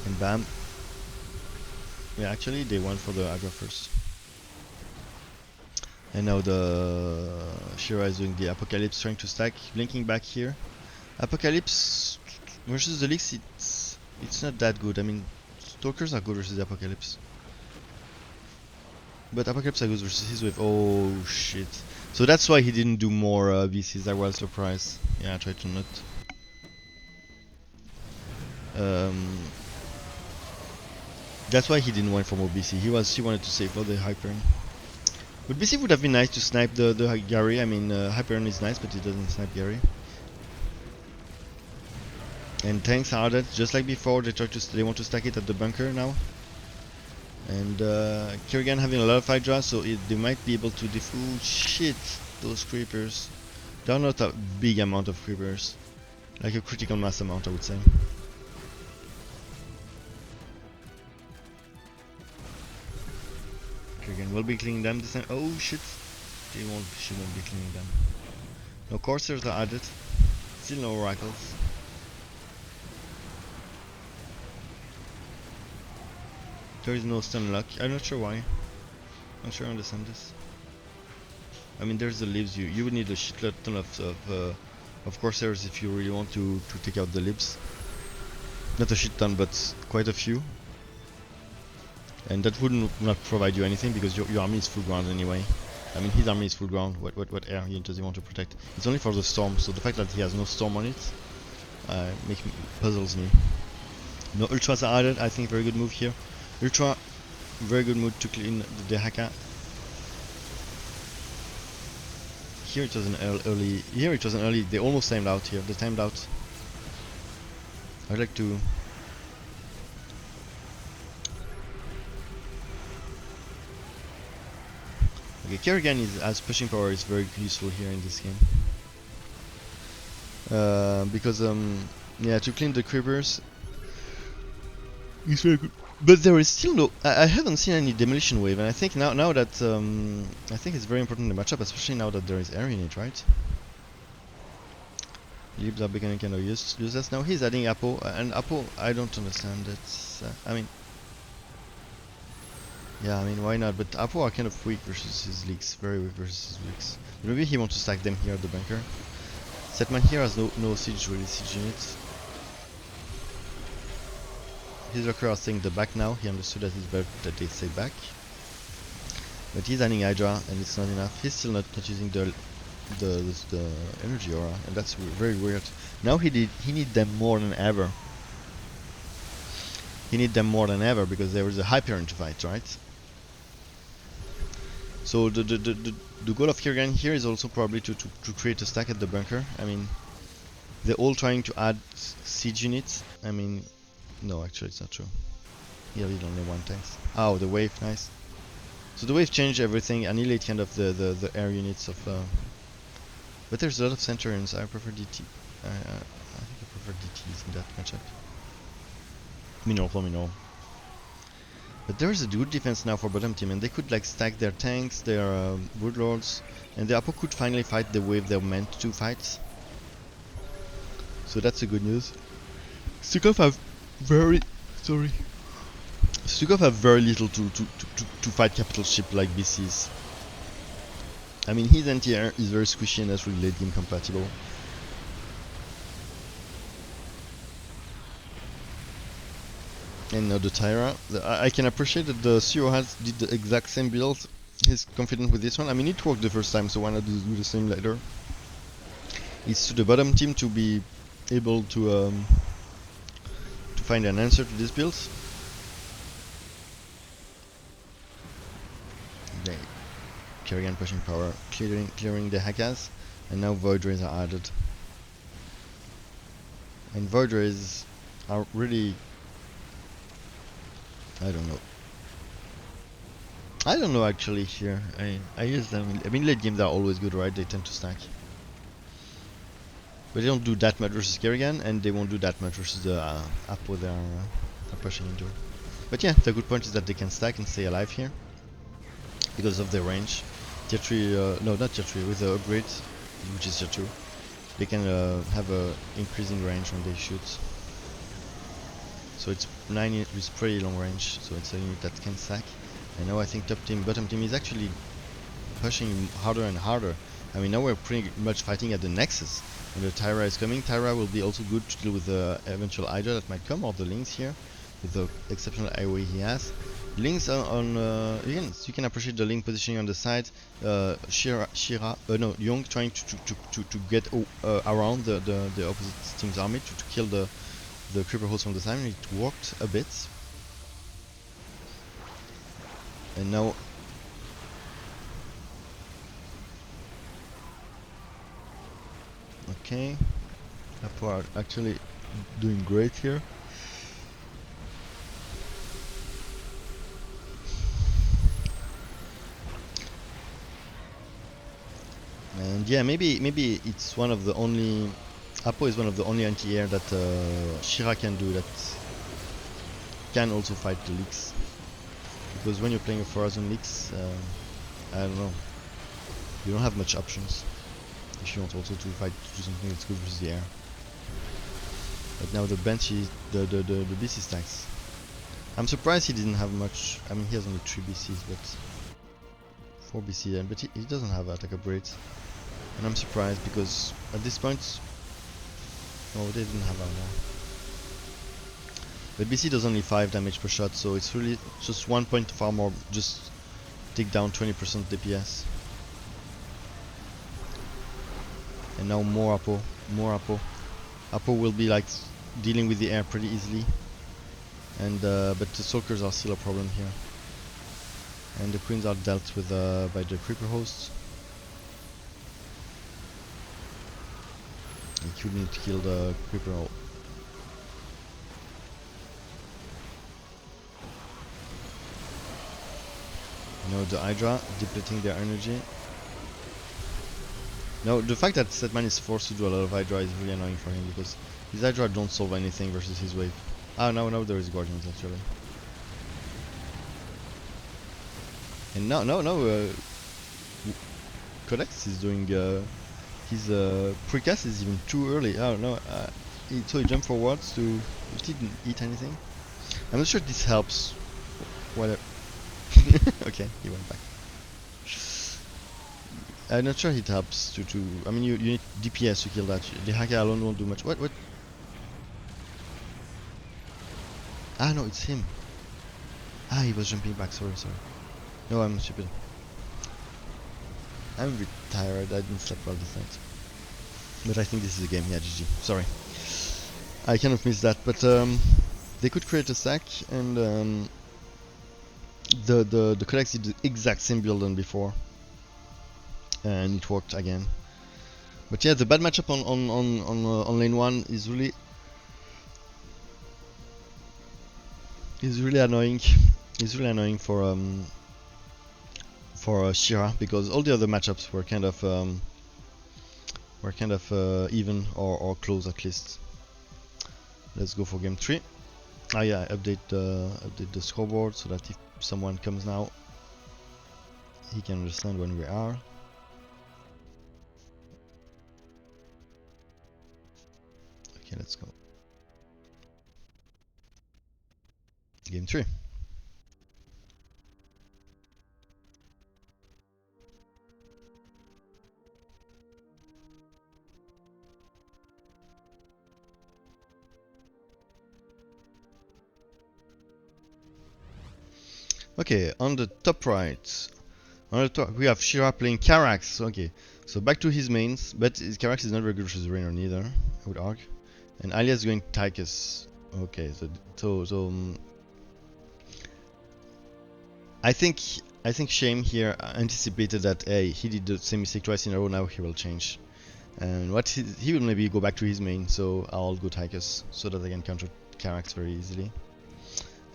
And bam. Yeah, actually they went for the Hydra first. And now the Shira is doing the Apocalypse, trying to stack, blinking back here. Apocalypse versus the Leaks, it's not that good. I mean, Stalkers are good versus the Apocalypse, but Apocalypse are good versus his wave. Oh shit! So that's why he didn't do more VCs. I was surprised. Yeah, I tried to not. That's why he didn't want for more BC. He wanted to save for the Hyperion. But BC would have been nice to snipe the Gary. I mean, Hyperion is nice, but it doesn't snipe Gary. And tanks are added just like before. They want to stack it at the bunker now. And Kerrigan having a lot of Hydra, so they might be able to defuse shit those creepers. There are not a big amount of creepers, like a critical mass amount, I would say. Kerrigan will be cleaning them this time. Oh shit! She won't be cleaning them. No Corsairs are added. Still no Oracles. There is no stun luck. I'm not sure why. Not sure I understand this. I mean, there's the libs. You would need a shitload ton of Corsairs if you really want to take out the libs. Not a shit ton, but quite a few. And that would not provide you anything because your army is full ground anyway. I mean, his army is full ground. What area does he want to protect? It's only for the storm. So the fact that he has no storm on it puzzles me. No ultras are added. I think very good move here. Ultra, very good move to clean the Haka. Here it was an early. Here it was an early. They almost timed out here. They timed out. I'd like to. Okay, Kerrigan as pushing power is very useful here in this game. Because yeah, to clean the creepers is very good. But there is still no. I haven't seen any demolition wave, and I think now that I think it's very important in the matchup, especially now that there is air in it, right? Libs are becoming kind of useless now. He's adding Apo, and Apo, I don't understand it. I mean, yeah, I mean, why not? But Apo are kind of weak versus his leaks, very weak versus his leaks. Maybe he wants to stack them here at the bunker. Setman here has no siege units. His workers are staying the back now. He understood that it's better that they stay back. But he's adding Hydra and it's not enough. He's still not using the energy aura, and that's very weird. Now he need them more than ever. He need them more than ever because there is a Hyperion to fight, right? So the goal of Kerrigan here is also probably to create a stack at the bunker. I mean, they're all trying to add siege units. I mean, no, actually it's not true. Here we only one tanks. Oh, the wave, nice. So the wave changed everything, annihilate kind of the air units of. But there's a lot of Centurions. I prefer DT. I think I prefer DTs in that matchup. Minor. But there is a good defense now for bottom team, and they could like stack their tanks, their broodlords, and the Apo could finally fight the wave they're meant to fight. So that's a good news. Stukov have very little to fight capital ship like BCs. I mean, his anti-air is very squishy and that's really late game compatible. And now the Tyra. I can appreciate that the CEO did the exact same build. He's confident with this one. I mean, it worked the first time, so why not do the same later? It's to the bottom team to be able to find an answer to this build. Okay. Kerrigan pushing power, clearing the Hakas, and now Void Rays are added. And Void Rays are really, I don't know actually here. I use them. I mean, late games are always good, right? They tend to stack. But they don't do that much versus Kerrigan, and they won't do that much versus the Apo they are pushing into. But yeah, the good point is that they can stack and stay alive here because of their range. Tier 3, no, not tier 3, with the upgrade, which is tier 2, they can have a increasing range when they shoot. So it's 9 with pretty long range, so it's a unit that can stack. And now I think bottom team is actually pushing harder and harder. I mean, now we're pretty much fighting at the Nexus, and the Tyra is coming. Tyra will be also good to deal with the eventual Hydra that might come, or the Lynx here, with the exceptional AoE he has. Lynx you can appreciate the Link positioning on the side. Young trying to get around the opposite team's army to kill the creeper host from the side. It worked a bit. And now okay, Apo are actually doing great here. And yeah, maybe it's one of the only Apo is one of the only anti-air that Shira can do, that can also fight the leaks. Because when you're playing a Forazon leaks, I don't know, you don't have much options if you want also to fight, to do something that's good versus the air. But now the bench is the BC stacks. I'm surprised he didn't have much. I mean, he has only 3 BCs, but 4 BC, but he doesn't have attack upgrades. And I'm surprised because at this point, oh, they didn't have armor. But BC does only 5 damage per shot, so it's really just 1 point of armor, just take down 20% DPS. And now more Apo, more Apo. Apo will be like dealing with the air pretty easily. And but the Sulkers are still a problem here. And the Queens are dealt with by the Creeper hosts. And you need to kill the Creeper. You know, the Hydra depleting their energy. No, the fact that Setman is forced to do a lot of Hydra is really annoying for him, because his Hydra don't solve anything versus his wave. Ah, now there is Guardians actually. And now Codex is doing his precast is even too early. Oh no, so he jumped forwards to. He didn't eat anything. I'm not sure if this helps. Whatever. Okay, he went back. I'm not sure it helps to. I mean, you need DPS to kill that. The Haka alone won't do much. What? Ah no, it's him. Ah, he was jumping back. Sorry. No, I'm stupid. I'm a bit tired. I didn't sleep well this night. But I think this is a game. Yeah, GG. Sorry. I kind of missed that. But they could create a stack, and the Codex did the exact same build than before, and it worked again. But yeah, the bad matchup on lane 1 is really annoying. It's really annoying for Shira, because all the other matchups were kind of even or close at least. Let's go for game 3. Ah yeah, update the scoreboard so that if someone comes now, he can understand when we are. Okay, let's go. Game 3. Okay, on the top right, we have Shira playing Carax. Okay, so back to his mains, but Carax is not very good versus Raynor neither, I would argue. And Alia is going Tychus. Okay, so I think Shame here anticipated that, hey, he did the same mistake twice in a row, now he will change. And what he will maybe go back to his main, so I'll go Tychus so that I can counter Carax very easily.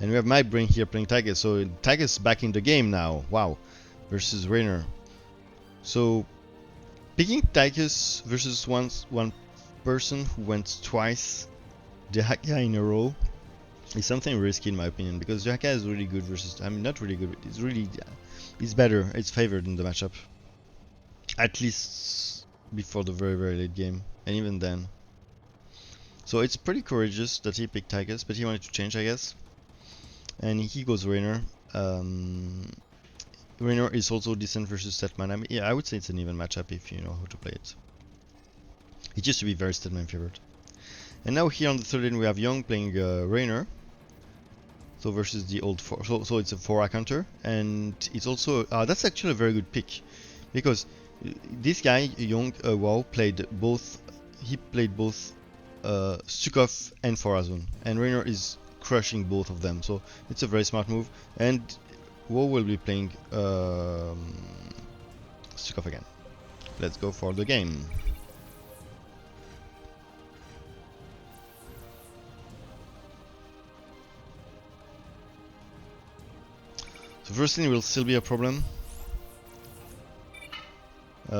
And we have my brain here playing Tychus, so Tychus back in the game now, wow, versus Raynor. So picking Tychus versus one person who went twice the Haka in a row is something risky in my opinion, because the Haka is really good versus, I mean, not really good, it's better, it's favored in the matchup. At least before the very late game, and even then. So it's pretty courageous that he picked Tychus, but he wanted to change, I guess. And he goes Raynor. Raynor is also decent versus Statman. I mean, yeah, I would say it's an even matchup if you know how to play it. It used to be very Statman favored. And now here on the third lane we have Young playing Raynor. So versus the old 4. So it's a 4 counter, and it's also that's actually a very good pick, because this guy Young WoW played both. He played both Sukov and Forazon, and Raynor is crushing both of them. So it's a very smart move, and WoW will be playing Sukov again. Let's go for the game. So first thing will still be a problem. We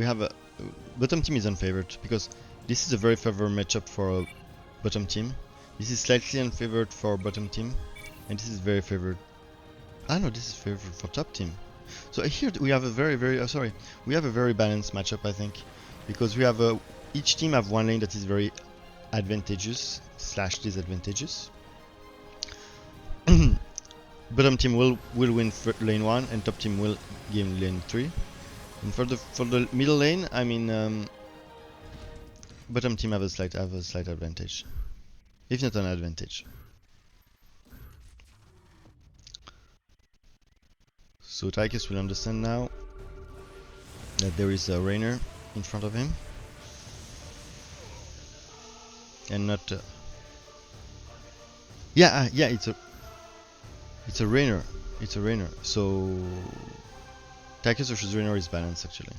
have a bottom team is unfavored because this is a very favored matchup for a bottom team. This is slightly unfavored for bottom team, and this is very favored. Ah no, this is favored for top team. So here we have a very we have a very balanced matchup, I think, because we have each team have one lane that is very advantageous / disadvantageous. Bottom team will win lane 1 and top team will gain lane 3. And for the middle lane, I mean, bottom team have a slight advantage, if not an advantage. So Tychus will understand now that there is a Rainer in front of him, and not. Yeah, it's a Rainer. It's a Rainer. So Tychus versus Rainer is balanced actually.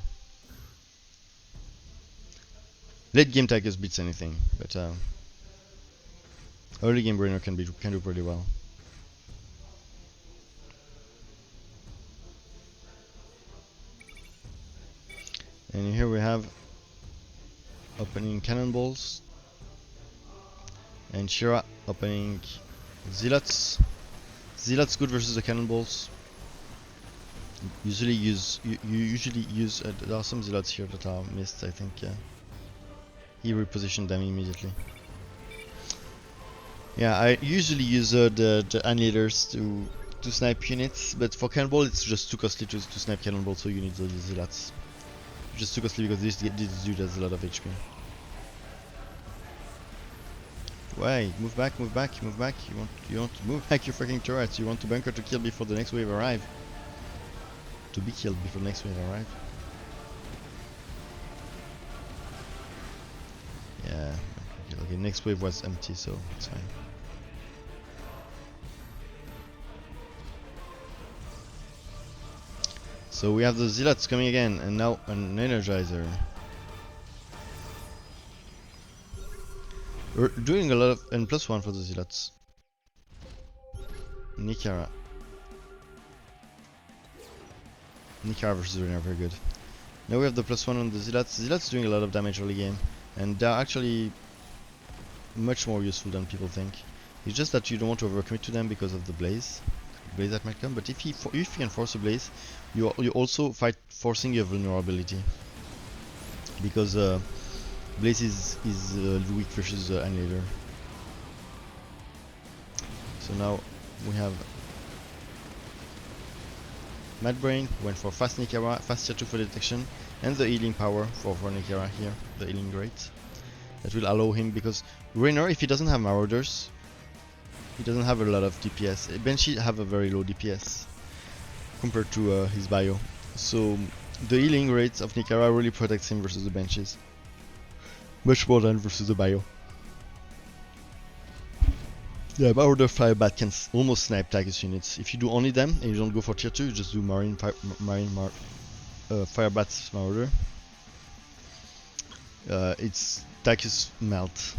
Late game Tychus beats anything, but early game Rainer can do pretty well. And here we have opening cannonballs and Shira opening zealots. Zealots good versus the cannonballs. You usually use there are some zealots here that are missed, I think. He repositioned them immediately. Yeah, I usually use the annihilators to snipe units, but for cannonball it's just too costly to snipe cannonball, so you need the zealots. Just too costly because this dude has a lot of HP. Wait, move back. You want to move back your freaking turrets. You want to bunker to kill before the next wave arrive. To be killed before the next wave arrive. Yeah. Okay, next wave was empty, so it's fine. So we have the zealots coming again, and now an energizer. We're doing a lot of N+1 for the zealots. Nikara versus Rainer, very good. Now we have the +1 on the zealots. Zealots doing a lot of damage early game, and they're actually much more useful than people think. It's just that you don't want to overcommit to them because of the blaze that might come. But if you can force a blaze, you also forcing your vulnerability, because blaze is weak versus annihilator. So now we have Mad Brain went for fast Nikara, fast tier 2 for detection, and the healing power for Nikara here, the healing rate. That will allow him, because Rainer, if he doesn't have Marauders, he doesn't have a lot of DPS. Banshee have a very low DPS compared to his bio. So the healing rate of Nikara really protects him versus the Banshees. Much more than versus the bio. Yeah, Marauder Firebat can almost snipe Tychus units. If you do only them and you don't go for tier 2, you just do Firebat's Marauder. It's Tychus melt.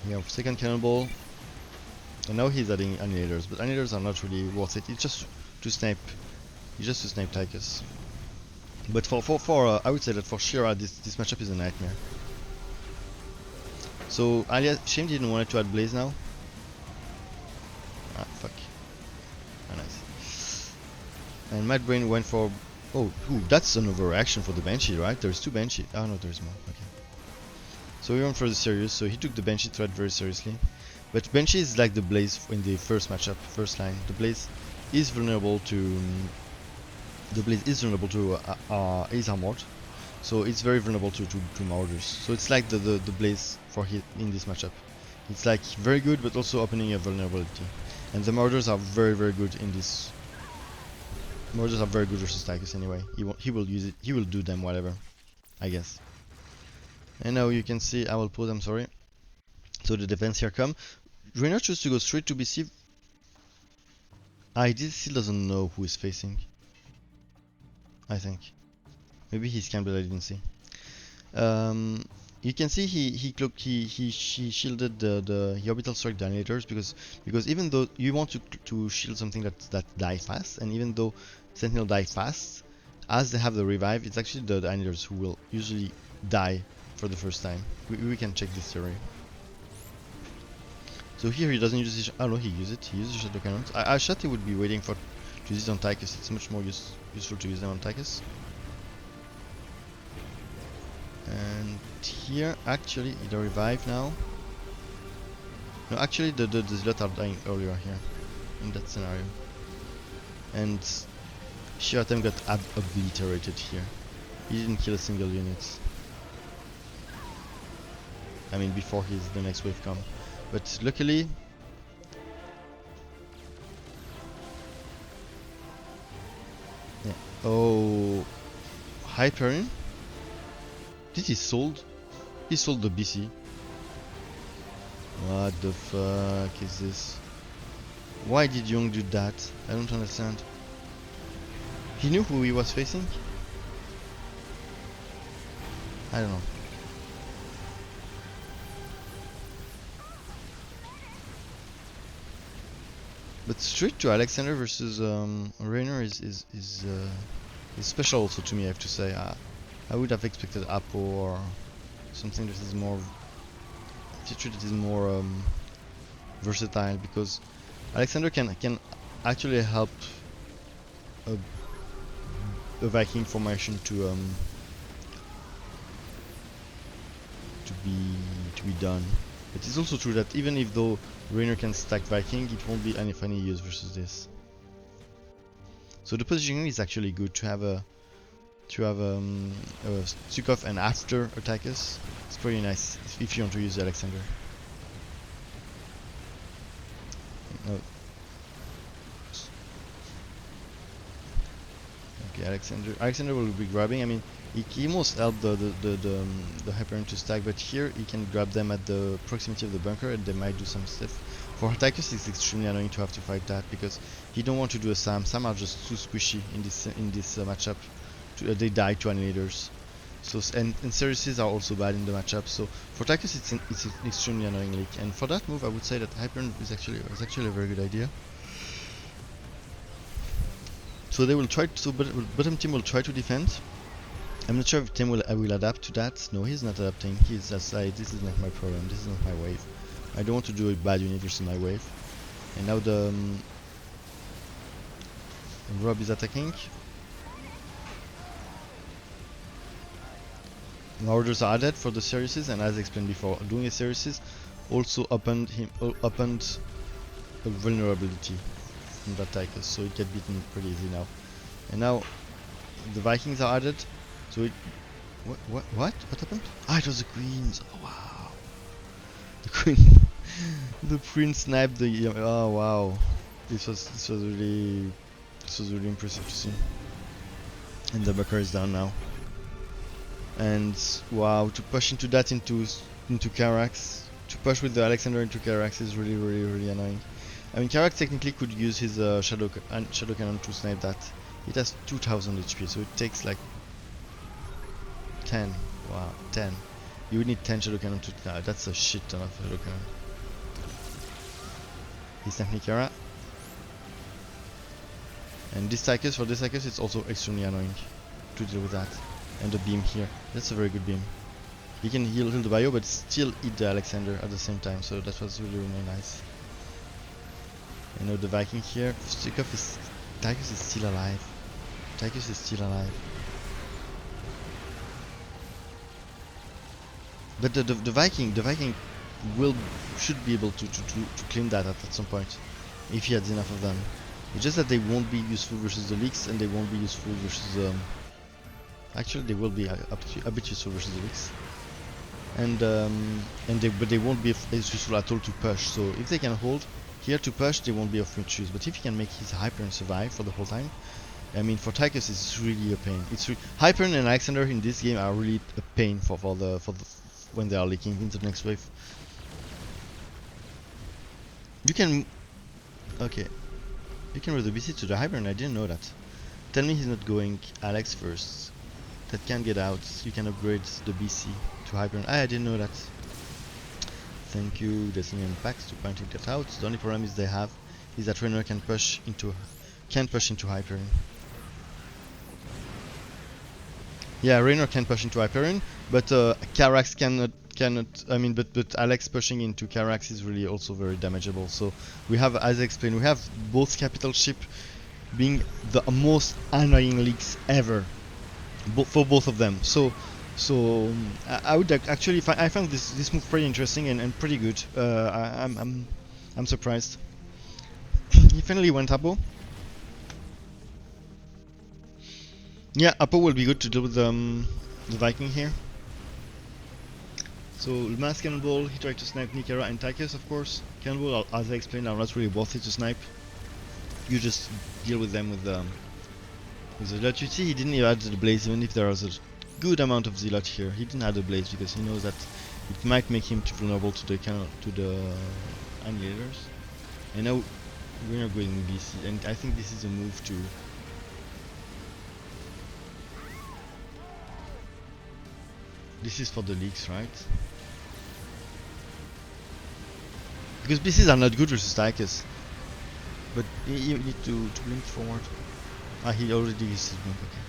We have second cannonball, and now he's adding annihilators, but annihilators are not really worth it. It's just to snipe. It's just to snipe Tychus. But for I would say that for Shira, this matchup is a nightmare. So Shame didn't want to add Blaze now. Ah, fuck. Ah, nice. And Mad Brain went for... Oh, that's an overreaction for the Banshee, right? There's 2 Banshee. Oh no, there's more. Okay. So he went for the serious, so he took the Banshee threat very seriously. But Banshee is like the Blaze in the first matchup, first line. The Blaze is vulnerable to... is armored. So it's very vulnerable to Marauders. So it's like the Blaze for hit in this matchup. It's like very good, but also opening a vulnerability. And the Marauders are very good in this. Marauders are very good versus Tychus anyway. He will use it. He will do them whatever, I guess. And now you can see, I will pause. I'm sorry. So the defense here come. Rainer chooses to go straight to BC. He still doesn't know who is facing. I think. Maybe he scanned, but I didn't see. you can see he shielded the orbital strike detonator because even though you want to shield something that die fast, and even though Sentinel die fast, as they have the revive, it's actually the detonators who will usually die for the first time. We can check this theory. So here he doesn't use his, oh no, he uses it. He uses shadow cannons. I thought he would be waiting to use it on Tychus. It's much more useful to use them on Tychus. And here, actually, the revive now. No, actually, the Zealots are dying earlier here in that scenario. And Shiratem got obliterated here. He didn't kill a single unit. I mean, before the next wave come. But luckily, yeah. Oh, Hyperion. Did he sold? He sold the BC. What the fuck is this? Why did Young do that? I don't understand. He knew who he was facing? I don't know. But straight to Alexander versus Raynor is special also to me, I have to say. I would have expected Apo or something that is more feature that is more versatile, because Alexander can actually help a Viking formation to be done. But it's also true that even if though Raynor can stack Viking, it won't be any funny use versus this. So the positioning is actually good to have a Stukov and after Tychus. It's pretty nice if you want to use Alexander. No. Okay, Alexander will be grabbing. I mean, he almost helped the Hyperion to stack, but here he can grab them at the proximity of the bunker, and they might do some stuff. For Tychus, it's extremely annoying to have to fight that because he don't want to do a Sam. Sam are just too squishy in this matchup. They die to annihilators. So and Cereses are also bad in the matchup. So for Tychus, it's an extremely annoying leak. And for that move, I would say that Hyperion is actually a very good idea. So they will try to. So bottom team will try to defend. I'm not sure if Tim will adapt to that. No, he's not adapting. He's just like, this is not my problem. This is not my wave. I don't want to do a bad unit versus my wave. And now the Rob is attacking. Orders are added for the Cereses, and as explained before, doing a Cereses also opened a vulnerability from that Tychus, so it get beaten pretty easy now. And now the Vikings are added. So it, what happened? Ah, it was the queens. Oh wow, the queen, the queen sniped the. Oh wow, this was really impressive to see. And the bunker is down now. And wow, to push into Carax, to push with the Alexander into Carax is really annoying. I mean, Carax technically could use his shadow cannon to snipe that. It has 2000 HP, so it takes like 10. Wow, 10. You would need 10 shadow cannon to. That's a shit ton of shadow cannon. He snapped Nikara. And this Tychus, for this Tychus, it's also extremely annoying to deal with that. And the beam here, that's a very good beam. He can heal the bio, but still eat the Alexander at the same time, so that was really nice. You know, the Viking here, Tychus is still alive. Tychus is still alive. But the Viking should be able to claim that at some point, if he has enough of them. It's just that they won't be useful versus the leaks, and they won't be useful versus actually they will be a bit useful versus the leaks. But they won't be as useful at all to push. So if they can hold here to push, they won't be of much use. But if he can make his Hyperion survive for the whole time, I mean, for Tychus it's really a pain. Hyperion and Alexander in this game are really a pain for the when they are leaking into the next wave. You can move the BC to the Hyperion. I didn't know that. Tell me he's not going Alex first. That can get out. You can upgrade the BC into Hyperion. I didn't know that. Thank you, Destiny and Pax, to pointing that out. The only problem is they have is that Raynor can't push into Hyperion. Yeah, Raynor can push into Hyperion, but Carax cannot. I mean, but Alex pushing into Carax is really also very damageable. So we have, as I explained, we have both capital ship being the most annoying leaks ever, for both of them. So I would actually I found this move pretty interesting and pretty good. I'm surprised. He finally went Apo. Yeah, Apo will be good to deal with the Viking here. So Mass Cannonball, he tried to snipe Nikera and Tychus, of course. Cannonball, as I explained, are not really worth it to snipe. You just deal with them with the Zealot. You see, he didn't even add the Blaze, even if there was a good amount of Zealot here. He didn't add the Blaze because he knows that it might make him too vulnerable to the Annihilators. And now we're not going BC, and I think this is a move to. This is for the leaks, right? Because BCs are not good versus Tychus. But you need to blink forward. Ah, he already used his blink, okay.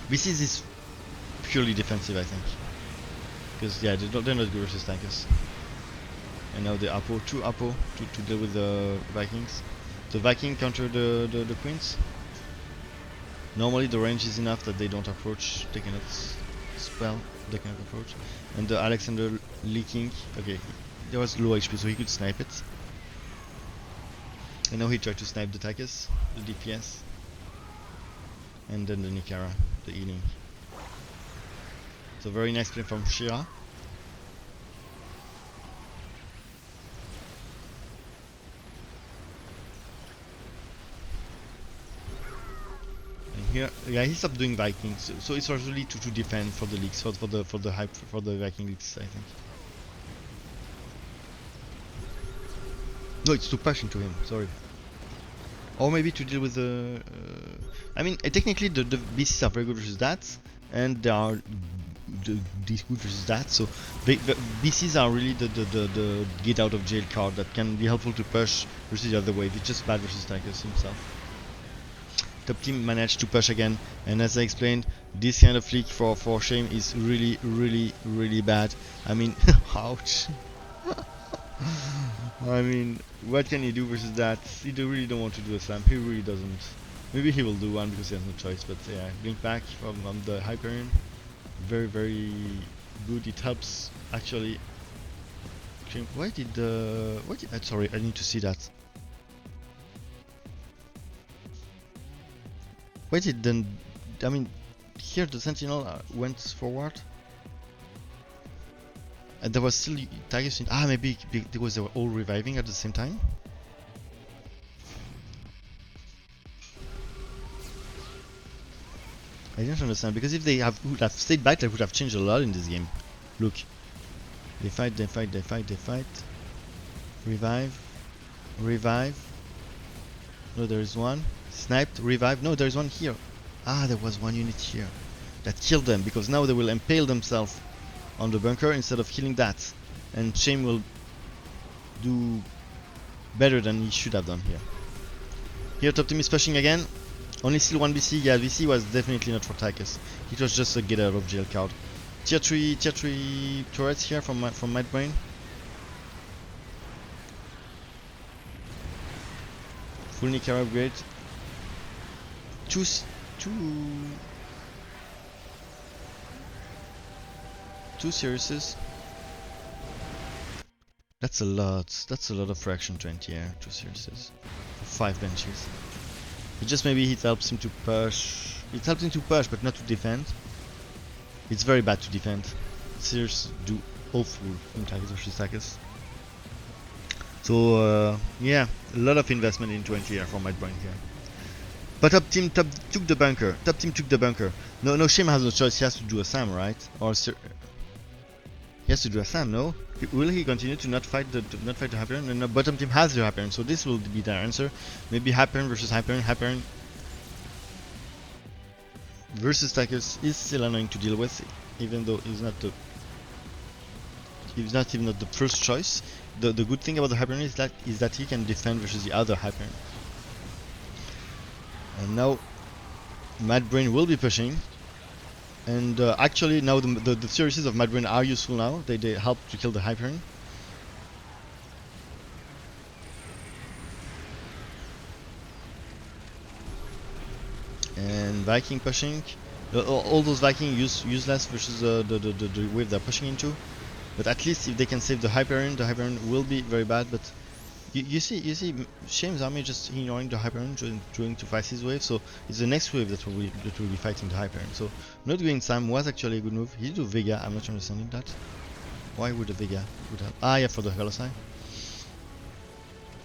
BCs is purely defensive, I think. Because, yeah, they're not good versus Tychus. And now the Apo, two Apo to deal with the Vikings. The Viking counter the Queens. Normally the range is enough that they don't approach, they cannot spell, they cannot approach. And the Alexander leaking, okay, there was low HP so he could snipe it. And now he tried to snipe the Tychus, the DPS. And then the Nikara, the healing. So very nice play from Shira. Here, yeah, he stopped doing Vikings, so it's usually to defend for the leaks, for the Viking leaks, I think. No, it's to push into him. Sorry. Or maybe to deal with the. I mean, technically the BCs are very good versus that, and they are these good versus that. So the BCs are really the get out of jail card that can be helpful to push versus the other way. It's just bad versus Tychus himself. Top team managed to push again, and as I explained, this kind of flick for Shame is really bad. I mean, ouch. I mean, what can he do versus that? He really don't want to do a slam. He really doesn't. Maybe he will do one because he has no choice. But yeah, blink back from the Hyperion, very good. It helps actually. Sorry, I need to see that. Why did then? I mean, here the Sentinel went forward, and there was still Tychus in. Ah, maybe because they were all reviving at the same time. I didn't understand, because if they would have stayed back, they would have changed a lot in this game. Look, they fight. Revive. No, there is one. Sniped, revive. No, there is one here. Ah, there was one unit here that killed them, because now they will impale themselves on the bunker instead of killing that. And Shame will do better than he should have done here. Here, top team is pushing again. Only still one BC. Yeah, BC was definitely not for Tychus. It was just a get out of jail card. Tier 3 turrets here from my brain. Full Nikara upgrade. Two Siriuses. That's a lot. That's a lot of fraction 20 here. 2 Siriuses. 5 benches. It just maybe it helps him to push. It helps him to push, but not to defend. It's very bad to defend. Sirius do awful in Tychus versus Tychus. So yeah, a lot of investment in 20 here from my brain here. But top team took the bunker. Top team took the bunker. No, Shame has no choice. He has to do a SAM, right? Or he has to do a SAM. No? Will he continue to not fight the Hyperion? And the bottom team has the Hyperion, so this will be their answer. Maybe Hyperion versus Hyperion. Hyperion versus Tychus is still annoying to deal with. even though he's not the first choice. The good thing about the Hyperion is that he can defend versus the other Hyperion. And now Mad Brain will be pushing, and actually now the series of Mad Brain are useful now. They help to kill the Hyperion. And Viking pushing. All those Viking useless versus the wave they're pushing into. But at least if they can save the Hyperion will be very bad. But you see, Shame's army just ignoring the Hyperion, trying to fight his wave. So it's the next wave that will be fighting the Hyperion. So not going Sam was actually a good move. He did do Vega. I'm not understanding that. Why would the Vega would help? Ah, yeah, for the Colossi.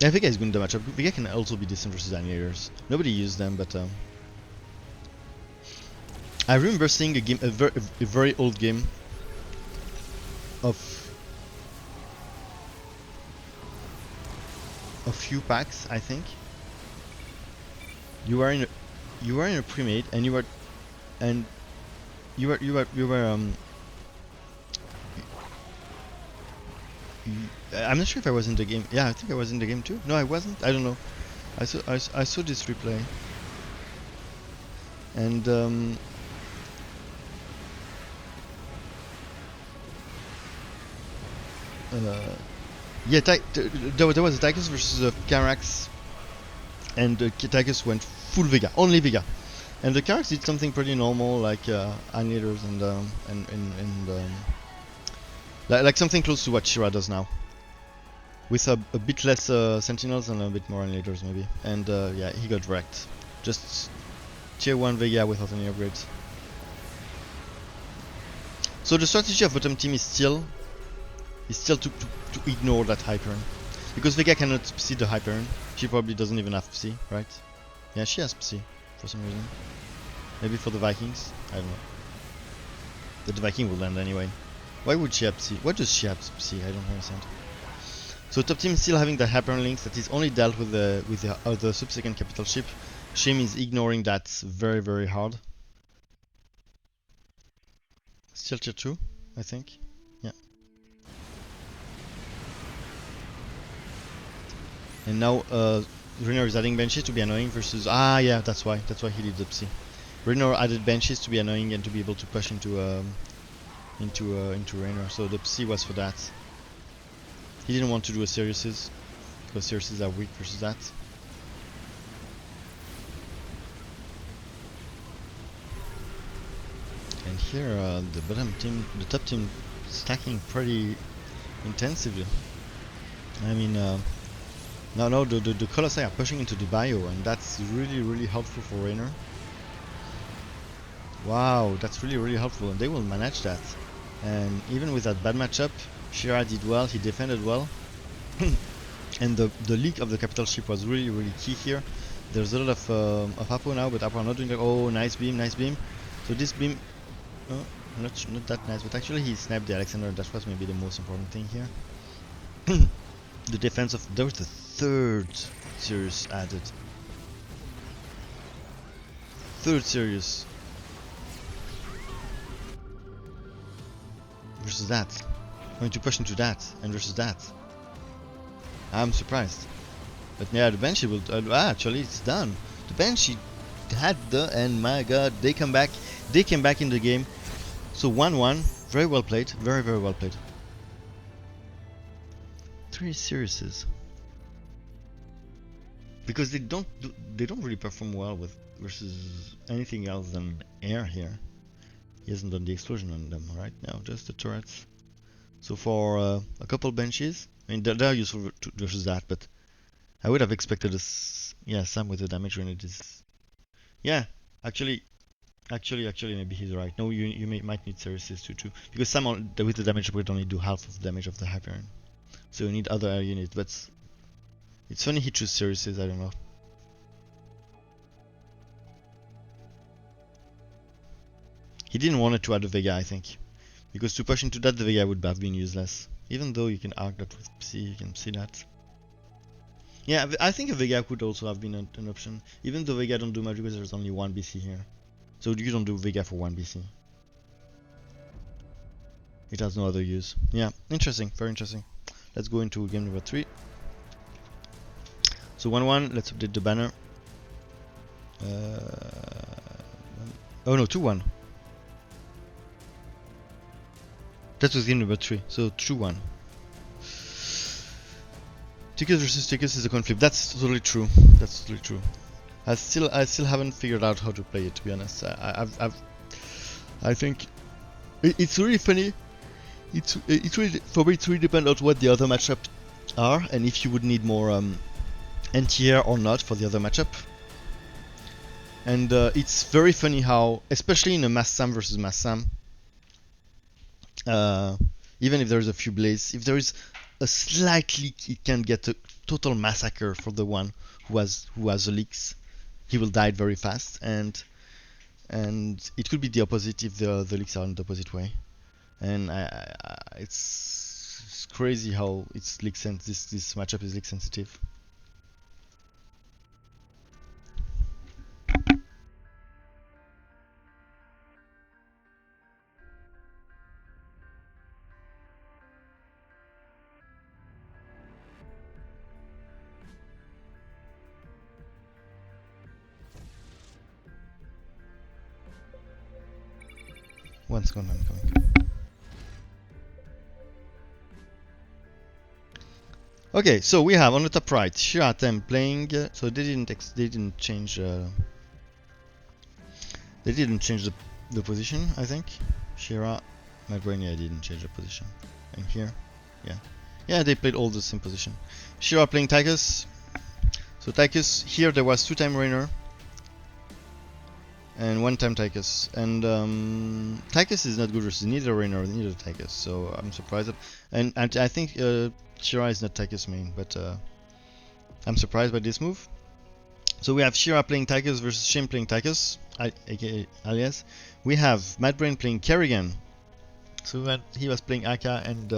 Yeah, Vega is good in the matchup. Vega can also be decent versus Annihilators. Nobody used them, but I remember seeing a very old game of a few packs, I think. You were in a pre-made, and you were I'm not sure if I was in the game. Yeah, I think I was in the game too. No, I wasn't. I don't know. I saw this replay, and yeah, there was a Tychus versus Carax, and Tychus went full Vega, only Vega, and the Carax did something pretty normal, like Annihilators and like something close to what Shira does now, with a bit less Sentinels and a bit more Annihilators maybe, and yeah, he got wrecked. Just tier 1 Vega without any upgrades. So the strategy of bottom team is still to ignore that Hyperion, because Vega cannot see the Hyperion. She probably doesn't even have Psy, right? Yeah, she has Psy for some reason. Maybe for the Vikings, I don't know. But the Viking will land anyway. Why would she have Psy? Why does she have Psy? I don't understand. So top team is still having the Hyperion links that is only dealt with the other subsequent capital ship. Shame is ignoring that very, very hard. Still tier 2, I think. Yeah. And now Renor is adding benches to be annoying versus... Ah, yeah, that's why he did the Psy. Renor added benches to be annoying and to be able to push into Renor. So the Psy was for that. He didn't want to do a Sirius's, because Sirius's are weak versus that. And here the top team stacking pretty intensively. I mean, now the Colossi are pushing into the bio, and that's really helpful for Raynor. Wow, that's really helpful, and they will manage that. And even with that bad matchup, Shira did well, he defended well. And the leak of the capital ship was really key here. There's a lot of Apo now, but Apo are not doing that. Oh, nice beam. So this beam, not that nice, but actually he snapped the Alexander. That was maybe the most important thing here. The defense of... There was the third Sirius added. Third Sirius. Versus that. Going to push into that, and versus that. I'm surprised. But yeah, the Banshee will... actually, it's done. The Banshee had and my god, they come back. They came back in the game. So 1-1. Very well played. Very well played. 3 Siriuses. Because they don't really perform well with versus anything else than air here. He hasn't done the explosion on them right now, just the turrets. So for a couple benches, I mean they're useful versus that, but I would have expected Sam with the damage when it is. Yeah, actually maybe he's right. No, you might need Ceresis too, because Sam with the damage would only do half of the damage of the Hyperion. So you need other air units, but it's funny he chose Ceresis, I don't know. He didn't want to add a Vega, I think. Because to push into that, the Vega would have been useless. Even though you can arc that with Psy, you can see that. Yeah, I think a Vega could also have been an option. Even though Vega don't do much because there's only one BC here. So you don't do Vega for one BC. It has no other use. Yeah, interesting, very interesting. Let's go into game number 3. So 1-1, let's update the banner. Oh no, 2-1. That was game number 3, so 2-1. Tickets versus tickets is a coin flip. That's totally true. That's totally true. I still haven't figured out how to play it, to be honest. I think it's really funny. It's really, for me, it really depends on what the other matchups are and if you would need more anti-air or not for the other matchup. And it's very funny how, especially in a mass Sam versus mass Sam, even if there's a few blades, if there is a slight leak, it can get a total massacre for the one who has the leaks. He will die very fast, and it could be the opposite if the leaks are in the opposite way. And it's crazy how it's leak this matchup is leak sensitive. One second, I'm coming. Okay, so we have on the top right Shiratem playing. So they didn't change. They didn't change the position, I think. Shira, Madrania didn't change the position. And here, yeah, they played all the same position. Shira playing Tychus. So Tychus here there was 2-time Rainer and 1-time Tychus, and Tychus is not good versus neither Rainer neither Tychus, so I'm surprised. And I think Shira is not Tychus main, but I'm surprised by this move. So we have Shira playing Tychus versus Shin playing Tychus, aka Alias. We have Madbrain playing Kerrigan. So he was playing Aka and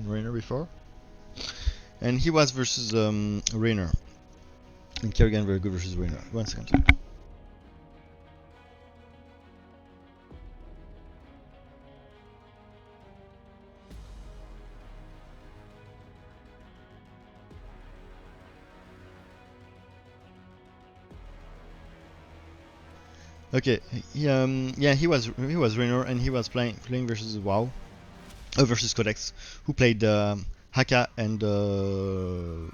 Rainer before, and he was versus Rainer. And Kerrigan very good versus Rainer. 1 second. Okay, he was Rainer, and he was playing versus WoW, versus Codex, who played Haka and who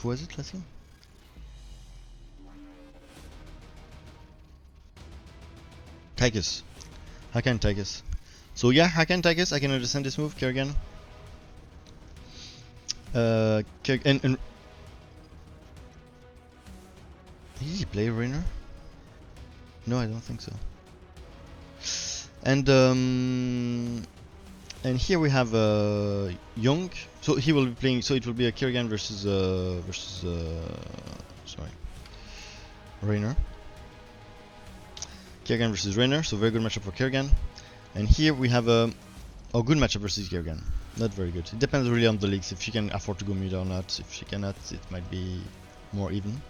was it last game? Tychus. Haka and Tychus. So yeah, Haka and Tychus, I can understand this move, Kerrigan. And did he play Rainer? No, I don't think so. And here we have Young. So he will be playing. So it will be a Kerrigan versus Rainer. Kerrigan versus Rainer. So very good matchup for Kerrigan. And here we have a good matchup versus Kerrigan. Not very good. It depends really on the leagues, if she can afford to go mid or not. If she cannot, it might be more even.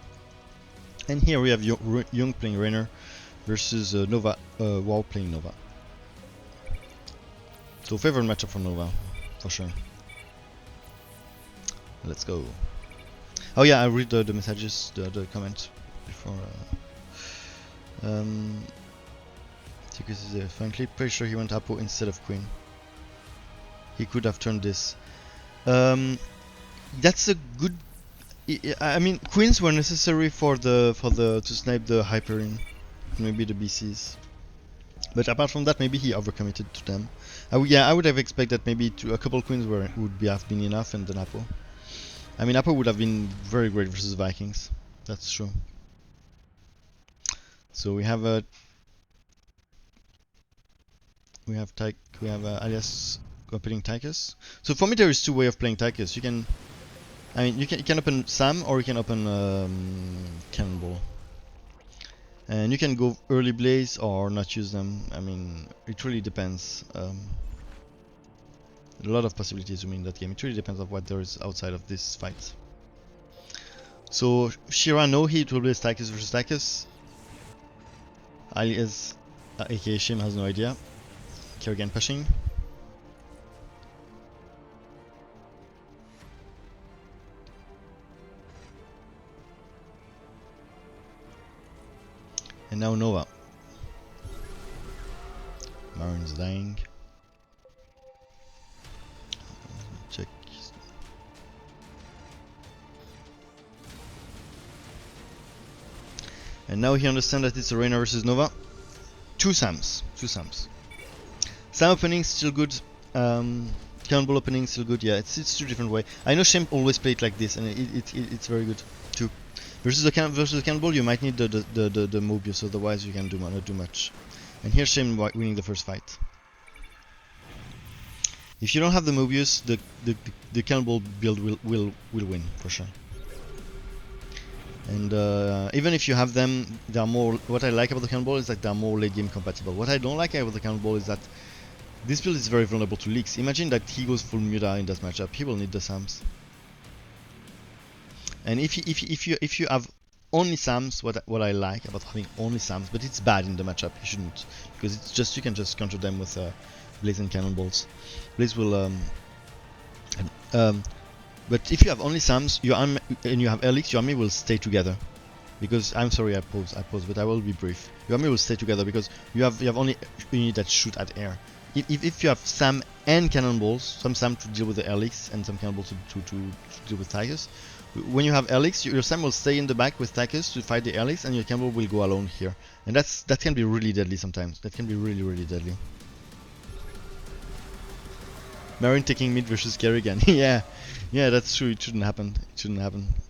And here we have Young playing Rainer versus Nova, WoW playing Nova. So favorite matchup for Nova, for sure. Let's go. Oh yeah, I read the messages, the comments before. Because is frankly pretty sure he went Apo instead of Queen. He could have turned this. That's a good. I mean, Queens were necessary for the to snipe the Hyperion, maybe the BCs. But apart from that, maybe he overcommitted to them. Yeah, I would have expected that maybe a couple Queens would have been enough, and then Apo. I mean, Apo would have been very great versus Vikings. That's true. So we have Alias opening Tychus. So for me, there is two ways of playing Tychus. You can open Sam or you can open Cannonball. And you can go early Blaze or not use them. I mean, it really depends. A lot of possibilities in that game. It really depends on what there is outside of this fight. So Shira, no, it will be Tychus versus Tychus. Alias, aka Shim, has no idea. Kerrigan pushing. And now Nova. Marin's dying. Check. And now he understands that it's Arena versus Nova. Two Sams. Sam opening still good. Cannonball opening still good. Yeah, it's two different way. I know Shim always play it like this, and it's very good too. Versus the Cannonball, you might need the Mobius, otherwise you can not do much. And here Shim winning the first fight. If you don't have the Mobius, the Cannonball build will win for sure. And even if you have them, they are more. What I like about the Cannonball is that they are more late game compatible. What I don't like about the Cannonball is that this build is very vulnerable to leaks. Imagine that he goes full Muta in that matchup. He will need the Sams. And if you have only Sams, what I like about having only Sams, but it's bad in the matchup. You shouldn't, because it's just you can just counter them with Blaze and Cannonballs. Blaze will but if you have only Sams, your army and you have Elix, your army will stay together. Because I'm sorry I pause, but I will be brief. Your army will stay together because you have only units that shoot at air. If you have Sam and Cannonballs, some Sam to deal with the Elix and some Cannonballs to deal with Tigers. When you have Elix, your Sam will stay in the back with Tigers to fight the Elix, and your Cannonball will go alone here. And that can be really deadly sometimes. That can be really deadly. Marine taking mid versus Kerrigan. Yeah, that's true. It shouldn't happen.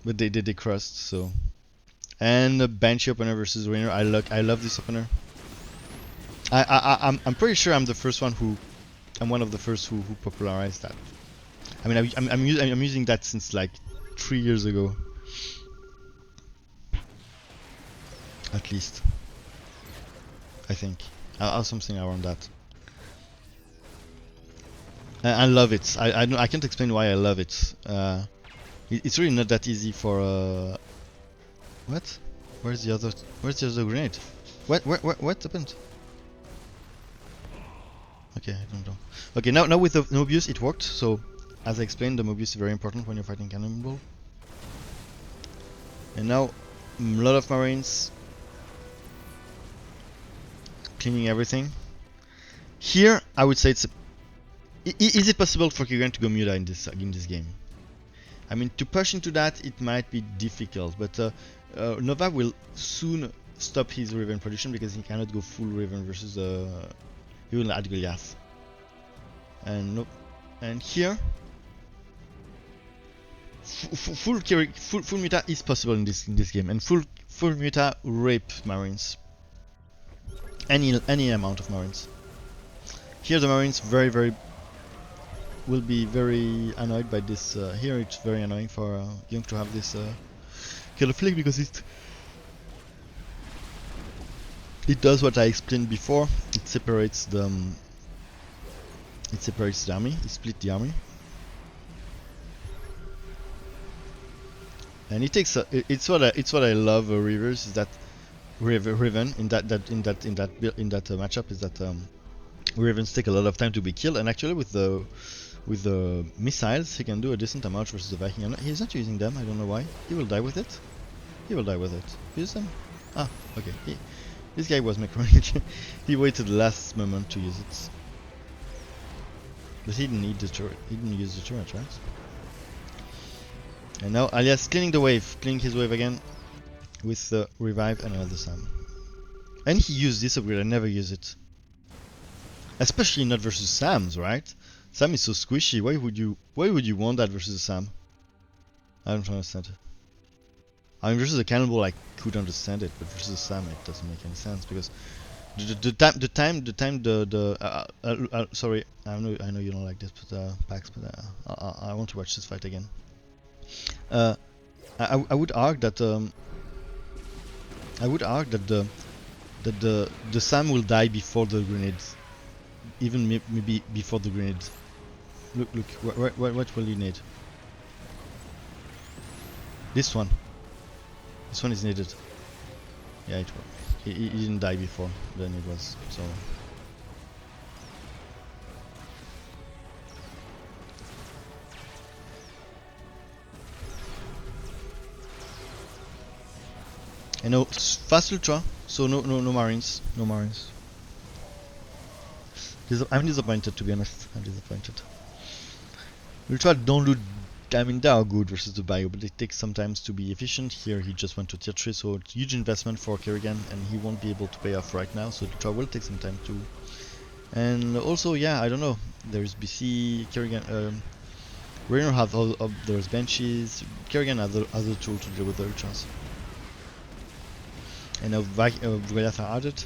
But they crossed, so. And a Banshee opener versus Rainer. I love this opener. I'm pretty sure I'm one of the first who popularized that. I mean, I'm using that since like 3 years ago, at least. I think something around that. I love it. I can't explain why I love it. It's really not that easy for. What? Where's the other grenade? What happened? Okay, I don't know. Okay, now with the Mobius it worked. So, as I explained, the Mobius is very important when you're fighting Cannonball. And now, a lot of Marines cleaning everything. Here, I would say it's. Is it possible for Kerrigan to go Muta in this game? I mean, to push into that, it might be difficult, but Nova will soon stop his Raven production because he cannot go full Raven versus he will add Goliath. And no, and here full Muta is possible in this game, and full Muta rape Marines. Any amount of Marines. Here the Marines will be very annoyed by this. Here it's very annoying for Young to have this killer flick because it does what I explained before. It separates the army. It split the army, and it takes. It's what I love. Rivers is that Riven in that matchup is that Ravens take a lot of time to be killed, and actually with the missiles, he can do a decent amount versus the Viking. He's not using them, I don't know why. He will die with it. Use them? Ah, okay. This guy was mechanic. He waited the last moment to use it. But he didn't need the turret. He didn't use the turret, right? And now Alias cleaning his wave again with the revive and another Sam. And he used this upgrade, I never use it. Especially not versus Sams, right? Sam is so squishy. Why would you want that versus a Sam? I don't understand. I mean, versus a Cannonball, I could understand it, but versus a Sam, it doesn't make any sense because sorry, I know you don't like this, but Pax, but I want to watch this fight again. I would argue that the Sam will die before the grenades. Even maybe before the grenades. Look, what will you need? This one. This one is needed. Yeah, it works. he didn't die before, then it was, so... And no, fast ultra, so no marines, no marines. I'm disappointed, to be honest, I'm disappointed. Ultra don't look, I mean they are good versus the bio, but it takes some time to be efficient. Here he just went to tier 3, so it's huge investment for Kerrigan, and he won't be able to pay off right now, so Ultra will take some time too. And also, yeah, I don't know, there's BC, Kerrigan, Raynor have all of those benches, Kerrigan has other tool to deal with the Ultras. And now Goliath are added.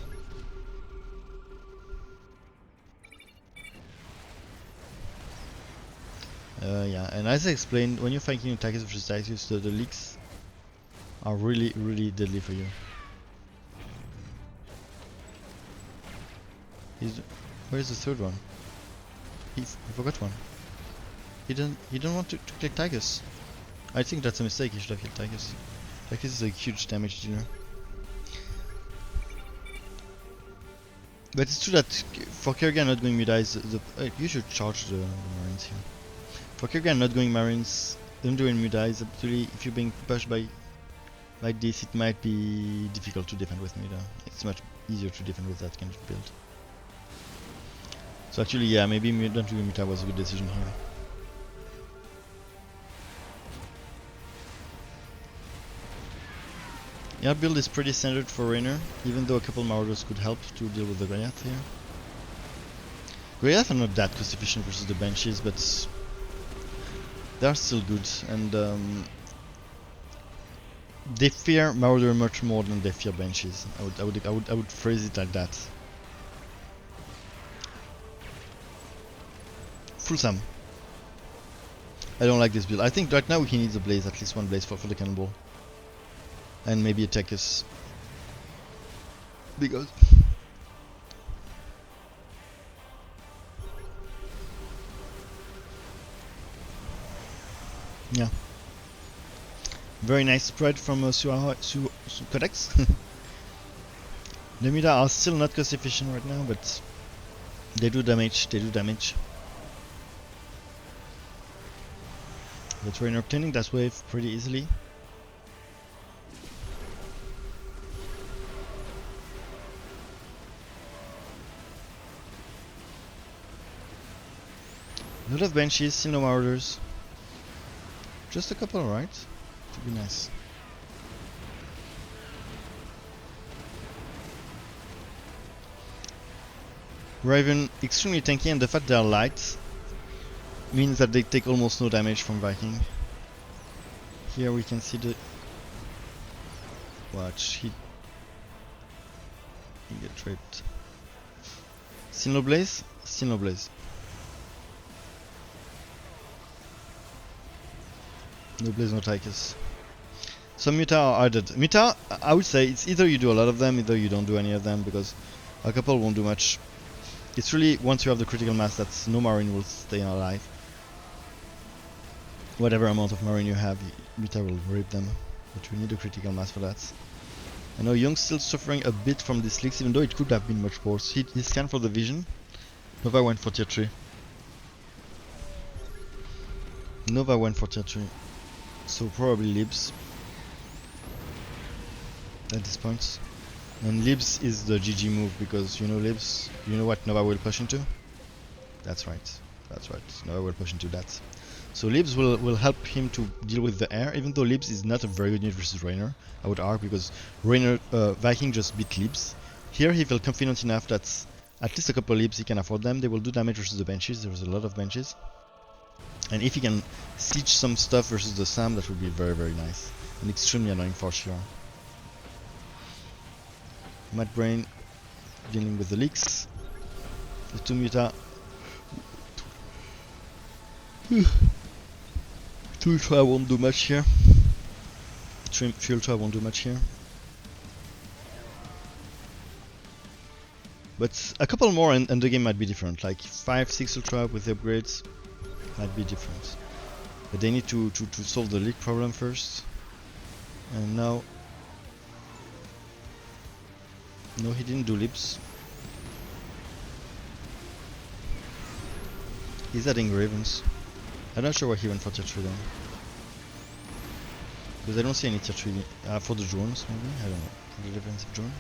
Yeah, and as I explained, when you're fighting Tychus versus Tychus, the leaks are really deadly for you. Where's the third one? He forgot one. He don't want to click Tychus. I think that's a mistake. He should have killed Tychus. Tychus is a huge damage dealer. But it's true that for Kerrigan not going mid-eyes, you should charge the Marines here. For Kerrigan not going Marines, don't do any mid-eyes, actually if you're being pushed by this, it might be difficult to defend with mid. It's much easier to defend with that kind of build. So actually, yeah, maybe not doing mid-eye was a good decision here. Yeah, build is pretty standard for Raynor, even though a couple Marauders could help to deal with the Goliath here. Goliath are not that cost efficient versus the Banshees, but they are still good, and they fear Marauder much more than they fear Banshees. I would phrase it like that. Full Sam. I don't like this build. I think right now he needs a blaze, at least one blaze for the cannonball. And maybe attack us. Because... yeah. Very nice spread from Codex. The Mida are still not cost efficient right now, but they do damage, But we're obtaining that wave pretty easily. A lot of Banshees, still no Marauders. Just a couple, right? To be nice. Raven, extremely tanky, and the fact they are light means that they take almost no damage from Viking. Here we can see the... watch, he get tripped. Still no blaze? Still no blaze. No blaze, no Tychus. Some Muta are added. Muta, I would say it's either you do a lot of them, either you don't do any of them, because a couple won't do much. It's really, once you have the critical mass, that no Marine will stay alive. Whatever amount of Marine you have, Muta will rape them, but we need a critical mass for that. I know Young's still suffering a bit from this leaks, even though it could have been much worse. He scanned for the vision. Nova went for tier 3. Nova went for tier 3. So probably Libs at this point. And Libs is the GG move, because you know Libs, you know what Nova will push into? That's right, Nova will push into that. So Libs will help him to deal with the air, even though Libs is not a very good unit versus Raynor, I would argue, because Raynor, Viking just beat Libs. Here he felt confident enough that at least a couple of Libs he can afford them. They will do damage versus the Banshees, there's a lot of Banshees. And if he can siege some stuff versus the Sam, that would be very nice. And extremely annoying for sure. Mad Brain dealing with the leaks. The 2 Muta. 2 Ultra won't do much here. 3 Ultra won't do much here. But a couple more and the game might be different. Like 5, 6 Ultra with the upgrades might be different. But they need to solve the leak problem first. And now No, he didn't do lips. He's adding ravens. I'm not sure why he went for tier 3 then. Because I don't see any tier 3 for the drones, maybe? I don't know. For the defensive drone.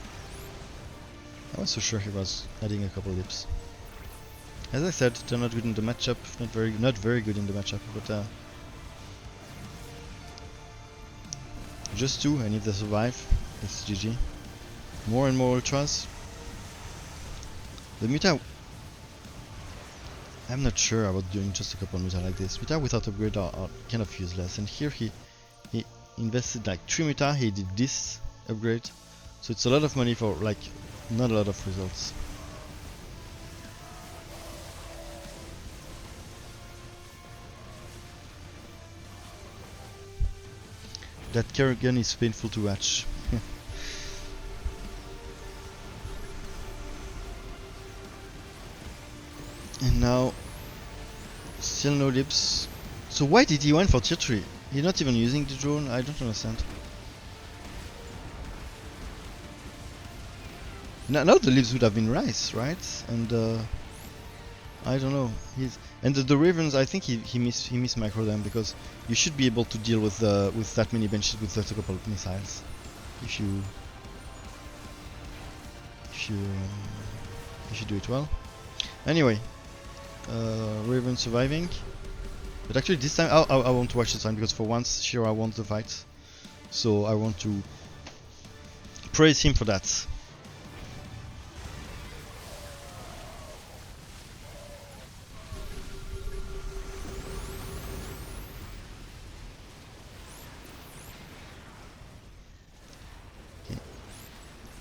I was so sure he was adding a couple lips. As I said, they're not good in the matchup. Not very good in the matchup, but just 2, and if they survive, it's GG. More and more ultras. The Muta, I'm not sure about doing just a couple of Muta like this. Muta without upgrade are kind of useless, and here he invested like 3 Muta, he did this upgrade, so it's a lot of money for like not a lot of results. That Kerrigan is painful to watch. And now, still no lips. So why did he went for tier 3? He's not even using the drone? I don't understand. Now the lips would have been rice, right? And I don't know. And the ravens, I think he missed micro them, because you should be able to deal with that many benches with just a couple of missiles, if you do it well. Anyway, Raven surviving, but actually this time I want to watch this time, because for once Shira won the fight, so I want to praise him for that.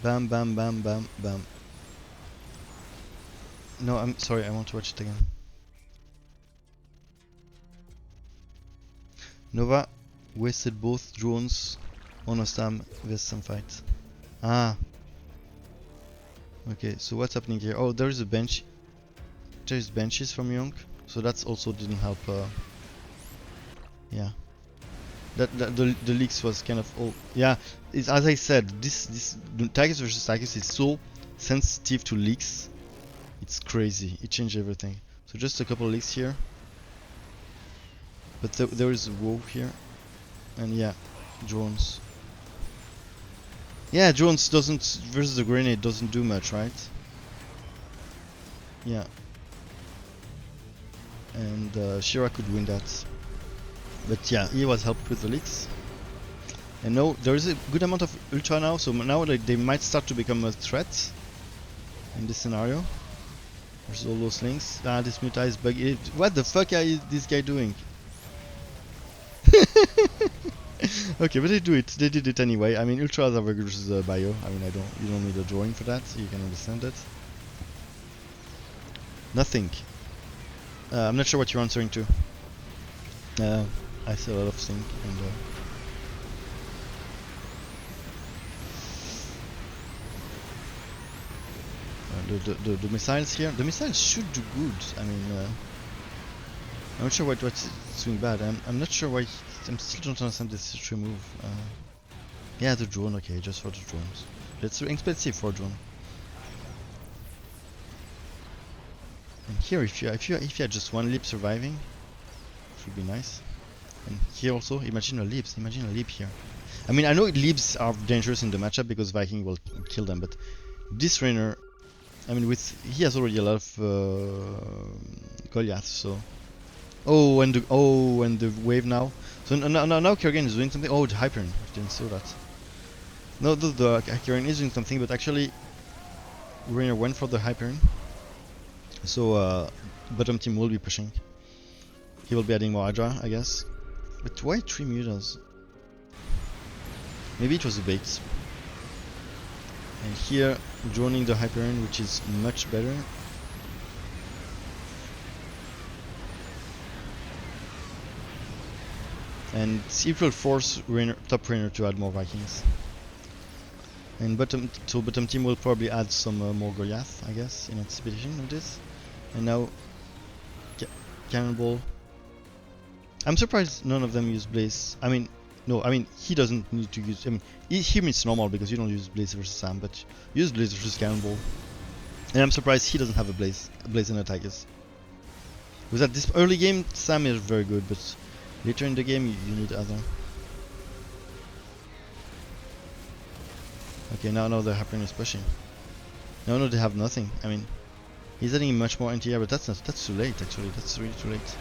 Bam, bam, bam, bam, bam. No, I'm sorry, I want to watch it again. Nova wasted both drones on a stam with some fight. Ah. Okay, so what's happening here? Oh, there is a bench. There's benches from Young, so that's also didn't help. Yeah. The leaks was kind of all. Yeah, it's, as I said, this Tigers versus Tigers is so sensitive to leaks. It's crazy. It changed everything. So just a couple leaks here, but there is a woe here, and yeah, drones. Yeah, drones doesn't versus the grenade doesn't do much, right? Yeah. And Shira could win that. But yeah, he was helped with the leaks. And now there is a good amount of ultra now, so now they might start to become a threat in this scenario. There's all those links. Ah, this Muta is buggy. What the fuck is this guy doing? Okay, but they do it. They did it anyway. I mean, ultras are very good versus bio. I mean, you don't need a drawing for that. So you can understand it. Nothing. I'm not sure what you're answering to. I see a lot of sync and the missiles here. The missiles should do good. I mean, I'm not sure what's doing bad. I'm not sure why. I'm still don't understand this tree move. Yeah, the drone. Okay, just for the drones. That's expensive for a drone. And here, if you had just one leap surviving, it would be nice. And here also, imagine a leap here. I mean, I know leaps are dangerous in the matchup because Viking will kill them, but this Rainer, I mean, he has already a lot of Goliath, so. Oh, and the wave now. So now Kerrigan is doing something. Oh, the Hyperion. I didn't see that. No, the Kerrigan is doing something, but actually, Rainer went for the Hyperion. So bottom team will be pushing. He will be adding more Hydra, I guess. But why 3 mutas? Maybe it was a bait. And here, droning the Hyperion, which is much better. And it will force top Rainer to add more Vikings. And bottom team will probably add some more Goliath, I guess, in anticipation of this. And now, Cannonball. I'm surprised none of them use Blaze. I mean, No, I mean, he doesn't need to use... I mean, him it's normal because you don't use Blaze versus Sam, but you use Blaze versus Cannonball. And I'm surprised he doesn't have a Blaze in Attackers. Because at this early game, Sam is very good, but later in the game, you need other. Okay, now they're Hyperion is pushing. No, they have nothing. I mean, he's adding much more anti-air, but that's too late actually. That's really too late.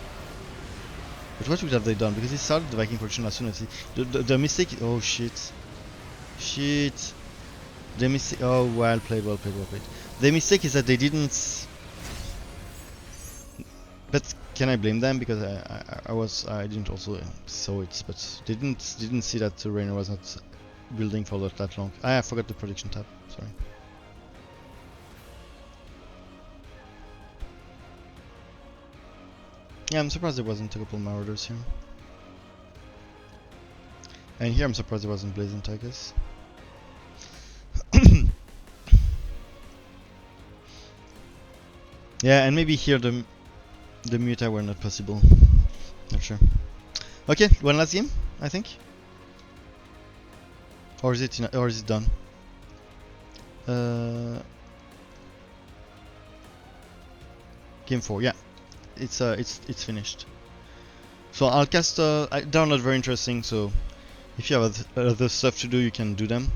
But what would have they done? Because he started the Viking production as soon as he... The mistake... Oh shit. Shit. The mistake... Oh, well played. The mistake is that they didn't... But can I blame them? Because I didn't also saw it, but they didn't see that the Rainer was not building for that long. I forgot the prediction tab, sorry. Yeah, I'm surprised there wasn't a couple Marauders here. And here I'm surprised there wasn't Blazing Tigers. Yeah, and maybe here the Muta were not possible. Not sure. Okay, one last game, I think. Or is it done? Game 4, yeah. It's finished. So I'll cast. They're not very interesting. So if you have other stuff to do, you can do them.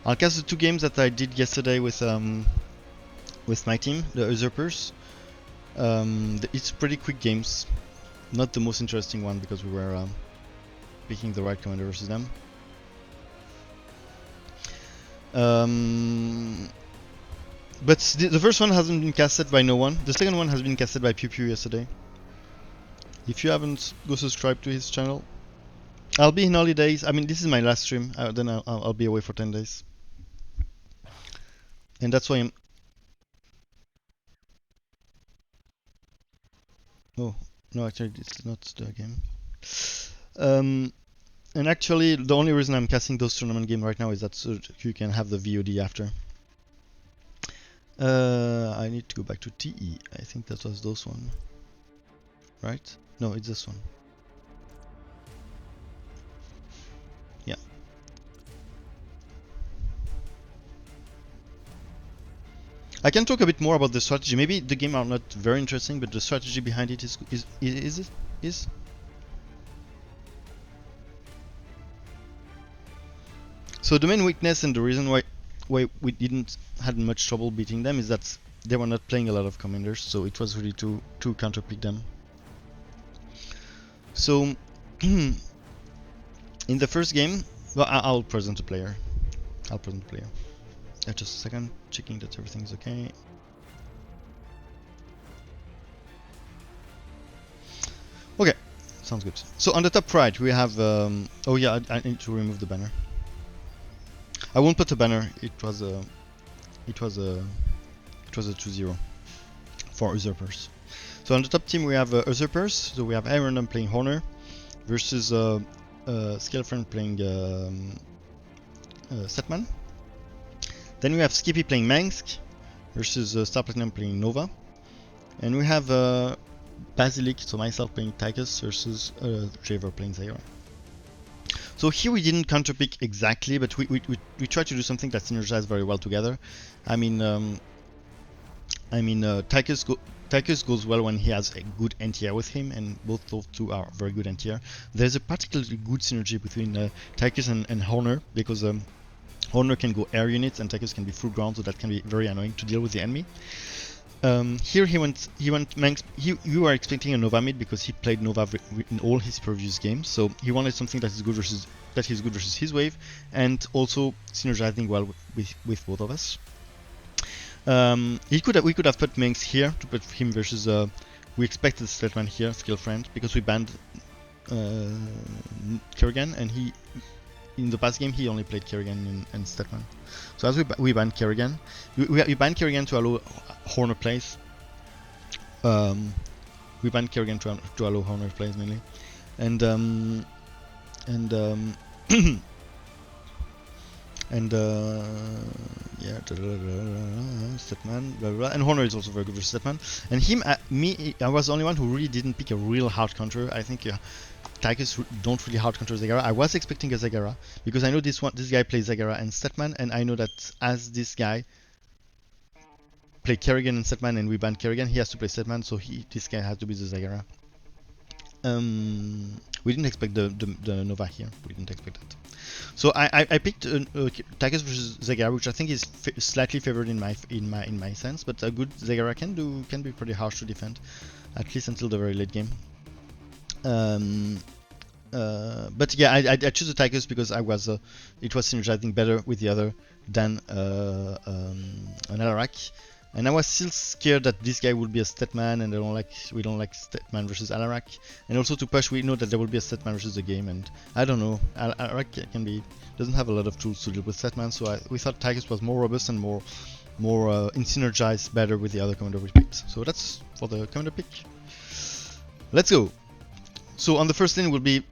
I'll cast the 2 games that I did yesterday with my team, the Usurpers. It's pretty quick games. Not the most interesting one because we were picking the right commander versus them. But the first one hasn't been casted by no one. The second one has been casted by Pew Pew yesterday. If you haven't, go subscribe to his channel. I'll be in holidays. I mean, this is my last stream. Then I'll be away for 10 days. And that's why I'm... Oh, no, actually, it's not the game. And actually, the only reason I'm casting those tournament games right now is that so you can have the VOD after. I need to go back to TE. I think that was those one. Right? No, it's this one. Yeah. I can talk a bit more about the strategy. Maybe the game are not very interesting, but the strategy behind it is. So the main weakness and the reason why we didn't had much trouble beating them is that they were not playing a lot of commanders, so it was really to counterpick them. So in the first game, well, I'll present the player. Just a second, checking that everything's okay. Okay, sounds good. So on the top right we have. Oh yeah, I need to remove the banner. I won't put a banner. It was a 2-0 for Usurpers. So on the top team we have Usurpers. So we have Iron playing Honor versus Skillfriend playing Setman. Then we have Skippy playing Mangsk versus Star Platinum playing Nova. And we have Basilic, so myself playing Tychus versus Javer playing Zaira. So here we didn't counterpick exactly, but we tried to do something that synergized very well together. I mean Tychus goes well when he has a good anti-air with him, and both those two are very good anti-air. There's a particularly good synergy between Tychus and Honor, because Honor can go air units and Tychus can be full ground, so that can be very annoying to deal with the enemy. Here he went Manx. You were expecting a Nova mid because he played Nova in all his previous games, so he wanted something that is good versus his wave, and also synergizing well with both of us. We could have put Manx here to put him versus. We expected Sletman here, Skillfriend, because we banned Kerrigan, and he in the past game he only played Kerrigan and Stetman. So as we banned Kerrigan, we banned Kerrigan to allow Horner plays. We banned Kerrigan to allow Horner plays mainly, and Yeah, Statman, blah, blah, blah. And Horner is also very good versus Statman. And him, me, I was the only one who really didn't pick a real hard counter. I think Tigers don't really hard counter Zagara. I was expecting a Zagara because I know this guy plays Zagara and Statman, and I know that as this guy play Kerrigan and Statman, and we ban Kerrigan, he has to play Statman, so this guy has to be the Zagara. We didn't expect the Nova here. We didn't expect that. So I picked Tigers versus Zagara, which I think is slightly favored in my sense, but a good Zagara can be pretty harsh to defend, at least until the very late game. But yeah, I choose the Tigers because it was synergizing better with the other than an Alarak. And I was still scared that this guy would be a Statman, and we don't like Statman versus Alarak. And also to push, we know that there will be a Statman versus the game, and I don't know, Alarak doesn't have a lot of tools to deal with Statman, so we thought Tigers was more robust and more synergized better with the other commander we picked. So that's for the commander pick. Let's go. So on the first lane will be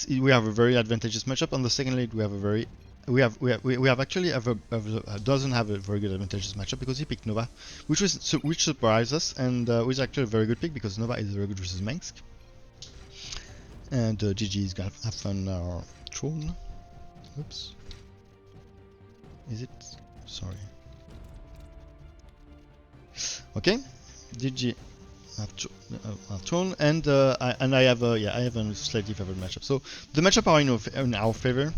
we have a very advantageous matchup. On the second lane we have a very doesn't have a very good advantageous matchup because he picked Nova, which surprised us, and which is actually a very good pick because Nova is very good versus Mengsk. And GG is gonna have fun our throne. Oops. Is it? Sorry. Okay. GG. Throne, and I have a slightly favored matchup. So the matchup are in our favor,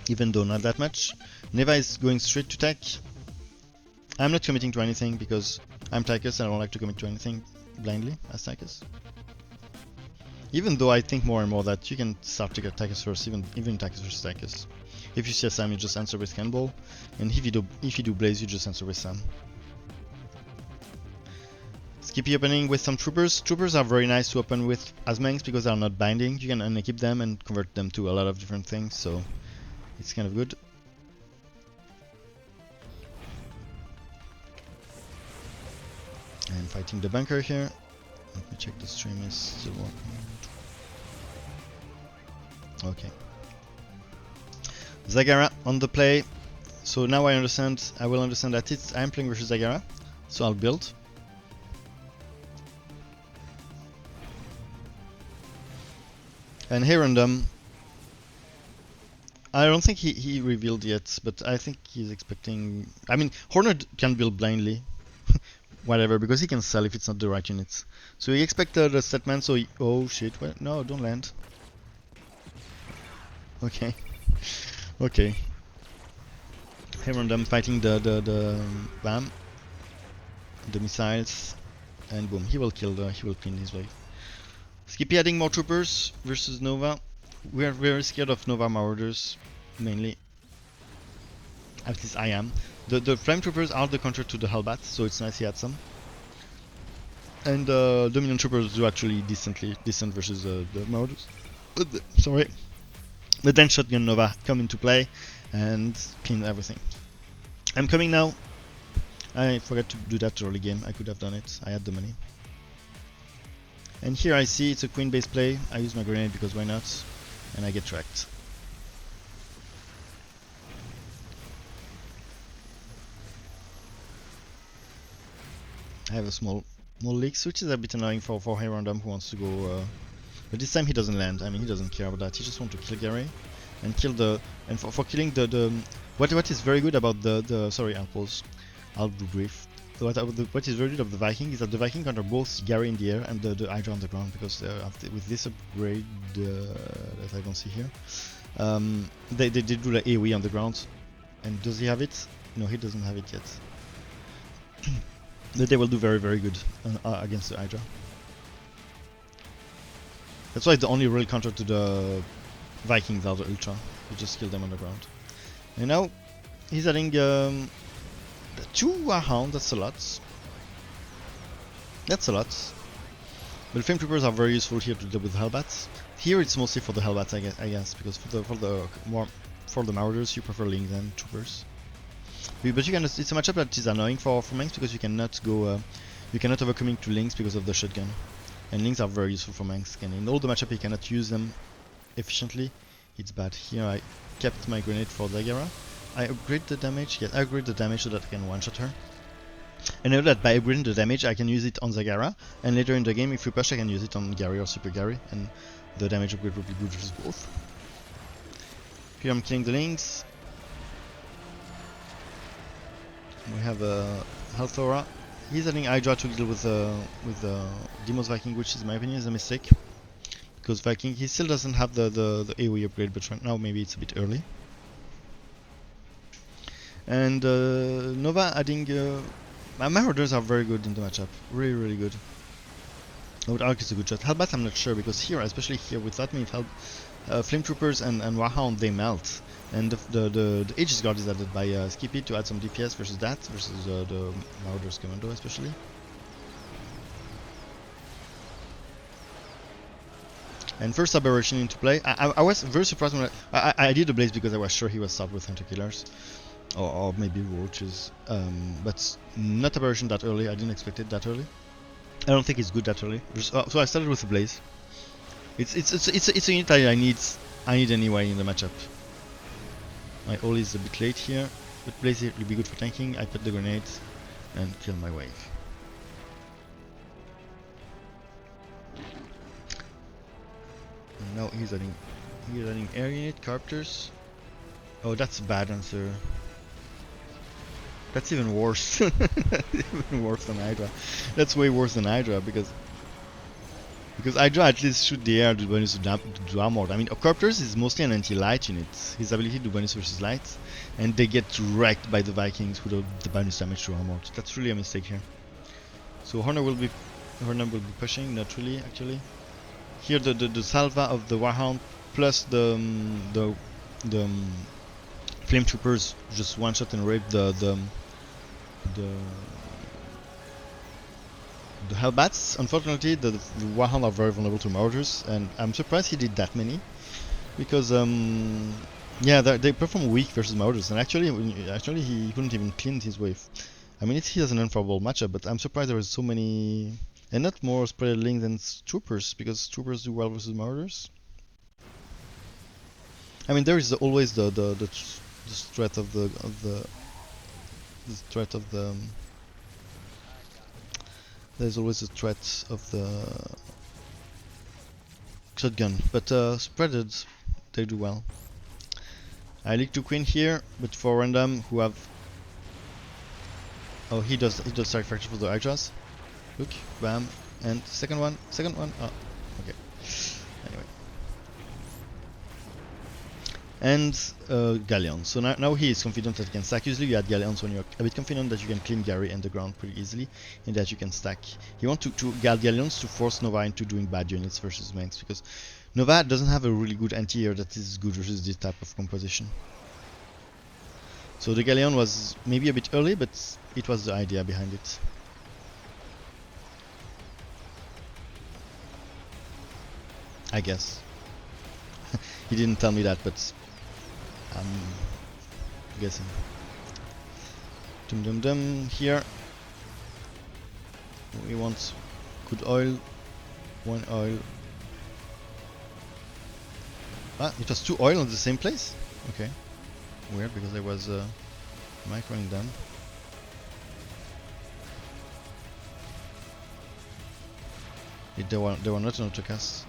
even though not that much. Neva is going straight to tech. I'm not committing to anything because I'm Tychus and I don't like to commit to anything blindly as Tychus. Even though I think more and more that you can start to get Tychus first, even Tychus versus Tychus. If you see a Sam, you just answer with Cannonball, and if you do Blaze, you just answer with Sam. Skippy opening with some troopers. Troopers are very nice to open with as Mangs because they are not binding. You can unequip them and convert them to a lot of different things, so it's kind of good. And fighting the bunker here. Let me check the stream is still working. Okay. Zagara on the play. So now I will understand that I'm playing versus Zagara. So I'll build. And here random, I don't think he revealed yet, but I think he's expecting. I mean, Horner can build blindly, whatever, because he can sell if it's not the right units. So he expected the Statman, so oh shit, well, no, don't land. Okay, okay. Here random fighting the BAM, the missiles, and boom, he will clean his wave. Skippy adding more troopers versus Nova. We are very scared of Nova Marauders, mainly. At least I am. The Flame Troopers are the counter to the Hellbat, so it's nice he had some. And Dominion Troopers do actually decent versus the Marauders. Sorry. But then Shotgun Nova come into play and pin everything. I'm coming now. I forgot to do that early game. I could have done it. I had the money. And here I see it's a queen base play. I use my grenade because why not? And I get tracked. I have a small leaks, which is a bit annoying for Herondom who wants to go. But this time he doesn't land. I mean, he doesn't care about that. He just wants to kill Gary and kill the. And for killing the what is very good about the sorry, I'll pause. I'll do brief. What is very good of the Viking is that the Viking counter both Gary in the air and the Hydra on the ground, because with this upgrade that I don't see here, they do the AoE on the ground. And does he have it? No, he doesn't have it yet. But they will do very good against the Hydra. That's why it's the only real counter to the Vikings are the Ultra. You just kill them on the ground. And now he's adding 2 Hound, that's a lot. That's a lot. But Flame Troopers are very useful here to deal with Hellbats. Here it's mostly for the Hellbats, I guess, because for the Marauders you prefer Lings and Troopers. But it's a matchup that is annoying for Manx because you cannot go, you cannot overcoming to Lings because of the shotgun. And Lings are very useful for Manx, and in all the matchup you cannot use them efficiently. It's bad. Here I kept my grenade for Zagara, I upgrade the damage? Yes, I upgrade the damage so that I can one-shot her. And I know that by upgrading the damage, I can use it on Zagara, and later in the game, if we push, I can use it on Gary or Super Gary, and the damage upgrade will be good versus both. Here I'm killing the Lynx. We have a Halthora. He's adding Hydra to deal with Demon's Viking, which in my opinion is a mistake. Because Viking, he still doesn't have the AoE upgrade, but right now maybe it's a bit early. And Nova adding... my Marauders are very good in the matchup. Really, really good. Would Arc is a good shot. Hellbat I'm not sure, because here, especially here with that many Flame Troopers and Warhound, they melt. And the Aegis Guard is added by Skippy to add some DPS versus that, versus the Marauders Commando especially. And first Aberration into play. I was very surprised when I did the Blaze because I was sure he was stopped with Hunter Killers. Or maybe Roaches. But not Aberration that early, I didn't expect it that early. I don't think it's good that early. So I started with the Blaze. It's a unit I need anyway in the matchup. My ult is a bit late here, but Blaze will be good for tanking. I put the grenade and kill my wave. And now he's adding air unit, Carpters. Oh, that's a bad answer. That's even worse. That's even worse than Hydra. That's way worse than Hydra because Hydra at least shoot the air to bonus to armor. I mean, Carpters is mostly an anti-light unit. His ability to bonus versus light, and they get wrecked by the Vikings without the bonus damage to armor. So that's really a mistake here. So Horner will be pushing, not really actually. Here the Salva of the Warhound plus the Flame Troopers just one shot and rape the Hellbats. Unfortunately, the Warhound are very vulnerable to Marauders, and I'm surprised he did that many, because yeah, they perform weak versus Marauders, and actually he couldn't even clean his wave. I mean, he has an unfavorable matchup, but I'm surprised there was so many, and not more spread link than Troopers, because Troopers do well versus Marauders. I mean, there is always the threat of the there's always a threat of the shotgun, but spreaded, they do well. I leak to Queen here, but for random who have... Oh, he does strike fracture for the Hydras. Look, bam, and second one, oh, okay. Anyway. And Galleons. So now he is confident that he can stack. Usually you add Galleons when you're a bit confident that you can clean Gary and the ground pretty easily, and that you can stack. He wants to add Galleons to force Nova into doing bad units versus Manx, because Nova doesn't have a really good anti-air that is good versus this type of composition. So the Galleon was maybe a bit early, but it was the idea behind it. I guess. He didn't tell me that, but I'm guessing. Dum dum dum. Here we want good oil. One oil. Ah, it was two oil on the same place? Okay. Weird, because I was microing them. They were not an autocast.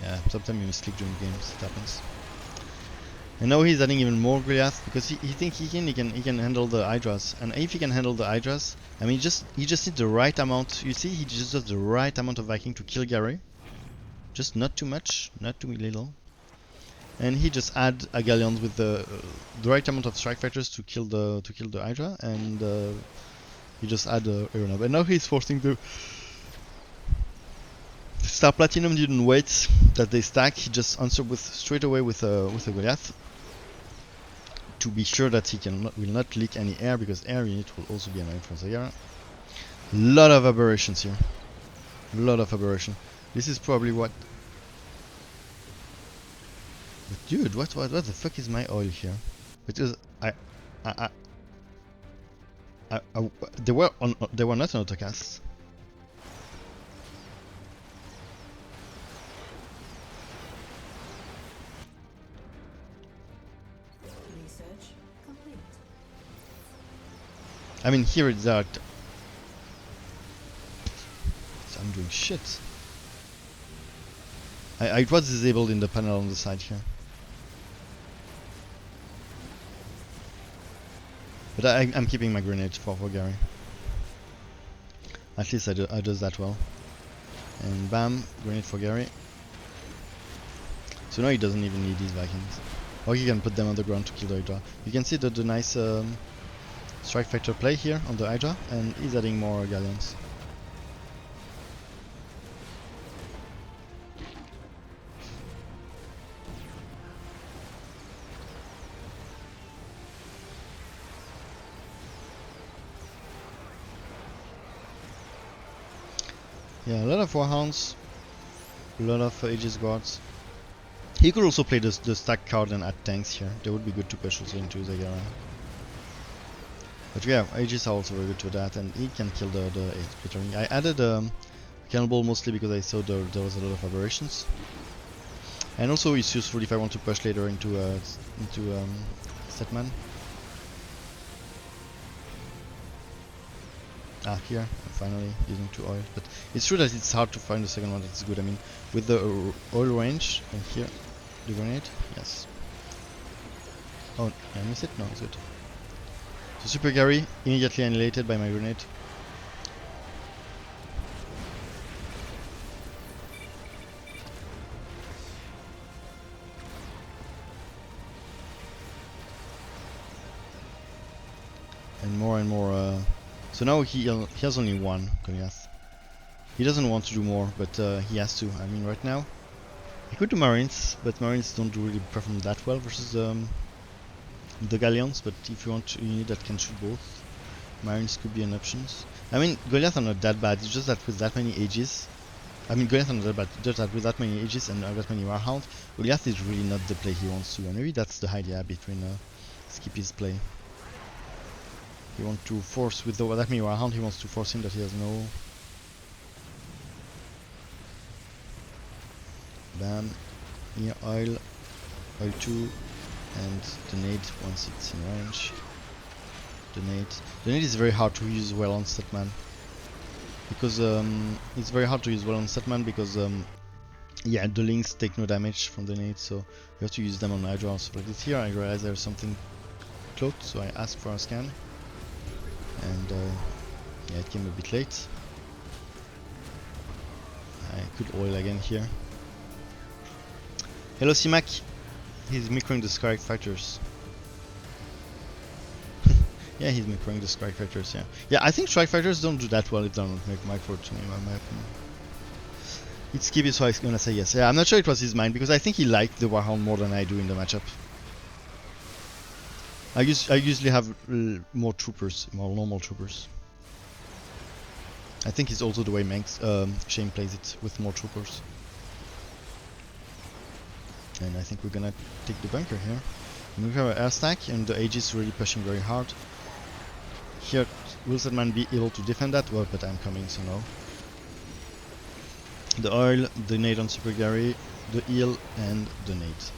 Yeah, sometimes you misclick during games, it happens. And now he's adding even more Goliath because he thinks he can handle the Hydras. And if he can handle the Hydras, I mean, he just needs the right amount. You see, he just does the right amount of Viking to kill Gary. Just not too much, not too little. And he just add a Galleons with the right amount of strike fighters to kill the Hydra, and he just add Aeronab. And now he's forcing the Star Platinum didn't wait that they stack. He just answered straight away with a Goliath to be sure that he will not leak any air, because air unit will also be annoying for Zagara. Lot of aberrations here. Lot of aberration. This is probably what. But dude, what the fuck is my oil here? Because they were not on autocast. I mean, here it's that. I'm doing shit. It was disabled in the panel on the side here. But I'm keeping my grenade for Gary. At least I does that well. And bam, grenade for Gary. So now he doesn't even need these Vikings. Or he can put them on the ground to kill the Hydra. You can see the nice strike fighter play here on the Hydra, and he's adding more galleons. Yeah, a lot of Warhounds, a lot of Aegis Guards. He could also play the stack card and add tanks here. They would be good to push also into Zagara. But yeah, Aegis are also very good to that, and he can kill the splittering. I added Cannonball mostly because I saw there was a lot of aberrations. And also it's useful if I want to push later into Setman. Ah, here, I'm finally using 2 oil. But it's true that it's hard to find the second one that's good. I mean, with the oil range, and here, the grenade, yes. Oh, I missed it? No, it's good. So Super Gary, immediately annihilated by my grenade. And more, so now he has only one Goliath. He doesn't want to do more, but he has to. I mean, right now, he could do Marines, but Marines don't really perform that well versus the Galleons. But if you want a unit that can shoot both, Marines could be an option. I mean, Goliath are not that bad. It's just that with that many Aegis, I mean, Goliath are not that bad. Just that with that many Aegis and that many Warhounds, Goliath is really not the play he wants to. And maybe that's the idea between Skippy's play. He wants to force with that many Warhound. He wants to force him that he has no. Bam, near oil 2, and the nade once it's in range. The nade is very hard to use well on Setman, because it's very hard to use well on Setman because yeah, the links take no damage from the nade, so you have to use them on Hydra and stuff like this. Here I realize there's something cloaked, so I asked for a scan, and yeah, it came a bit late. I could oil again here. Hello CMAC, he's microing the Strike Fighters. Yeah, he's microing the Strike Fighters, yeah. Yeah, I think Strike Fighters don't do that well if they don't make micro to me, in my opinion. It's Kibby, so I'm gonna say yes. Yeah, I'm not sure it was his mind, because I think he liked the Warhound more than I do in the matchup. I usually have more troopers, more normal troopers. I think it's also the way Shane plays it, with more troopers. And I think we're gonna take the bunker here. And we have an air stack, and the Aegis really pushing very hard. Here, will Setman be able to defend that? Well, but I'm coming, so no. The oil, the nade on Super Gary, the heal, and the nade.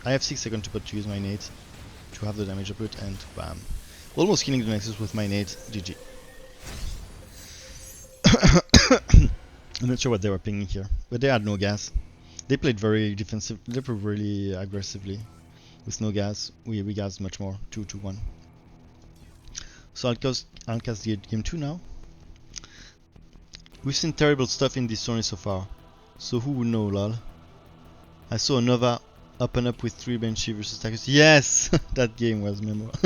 I have 6 seconds to use my nade to have the damage output, and bam. Almost killing the Nexus with my nade. GG. I'm not sure what they were pinging here, but they had no gas. They played very defensive, they played really aggressively. With no gas, we gassed much more, 2-1. So I'll cast the game 2 now. We've seen terrible stuff in this tourney so far, so who would know, lol. I saw a Nova up and up with 3 Banshee versus Tacus. Yes! That game was memorable.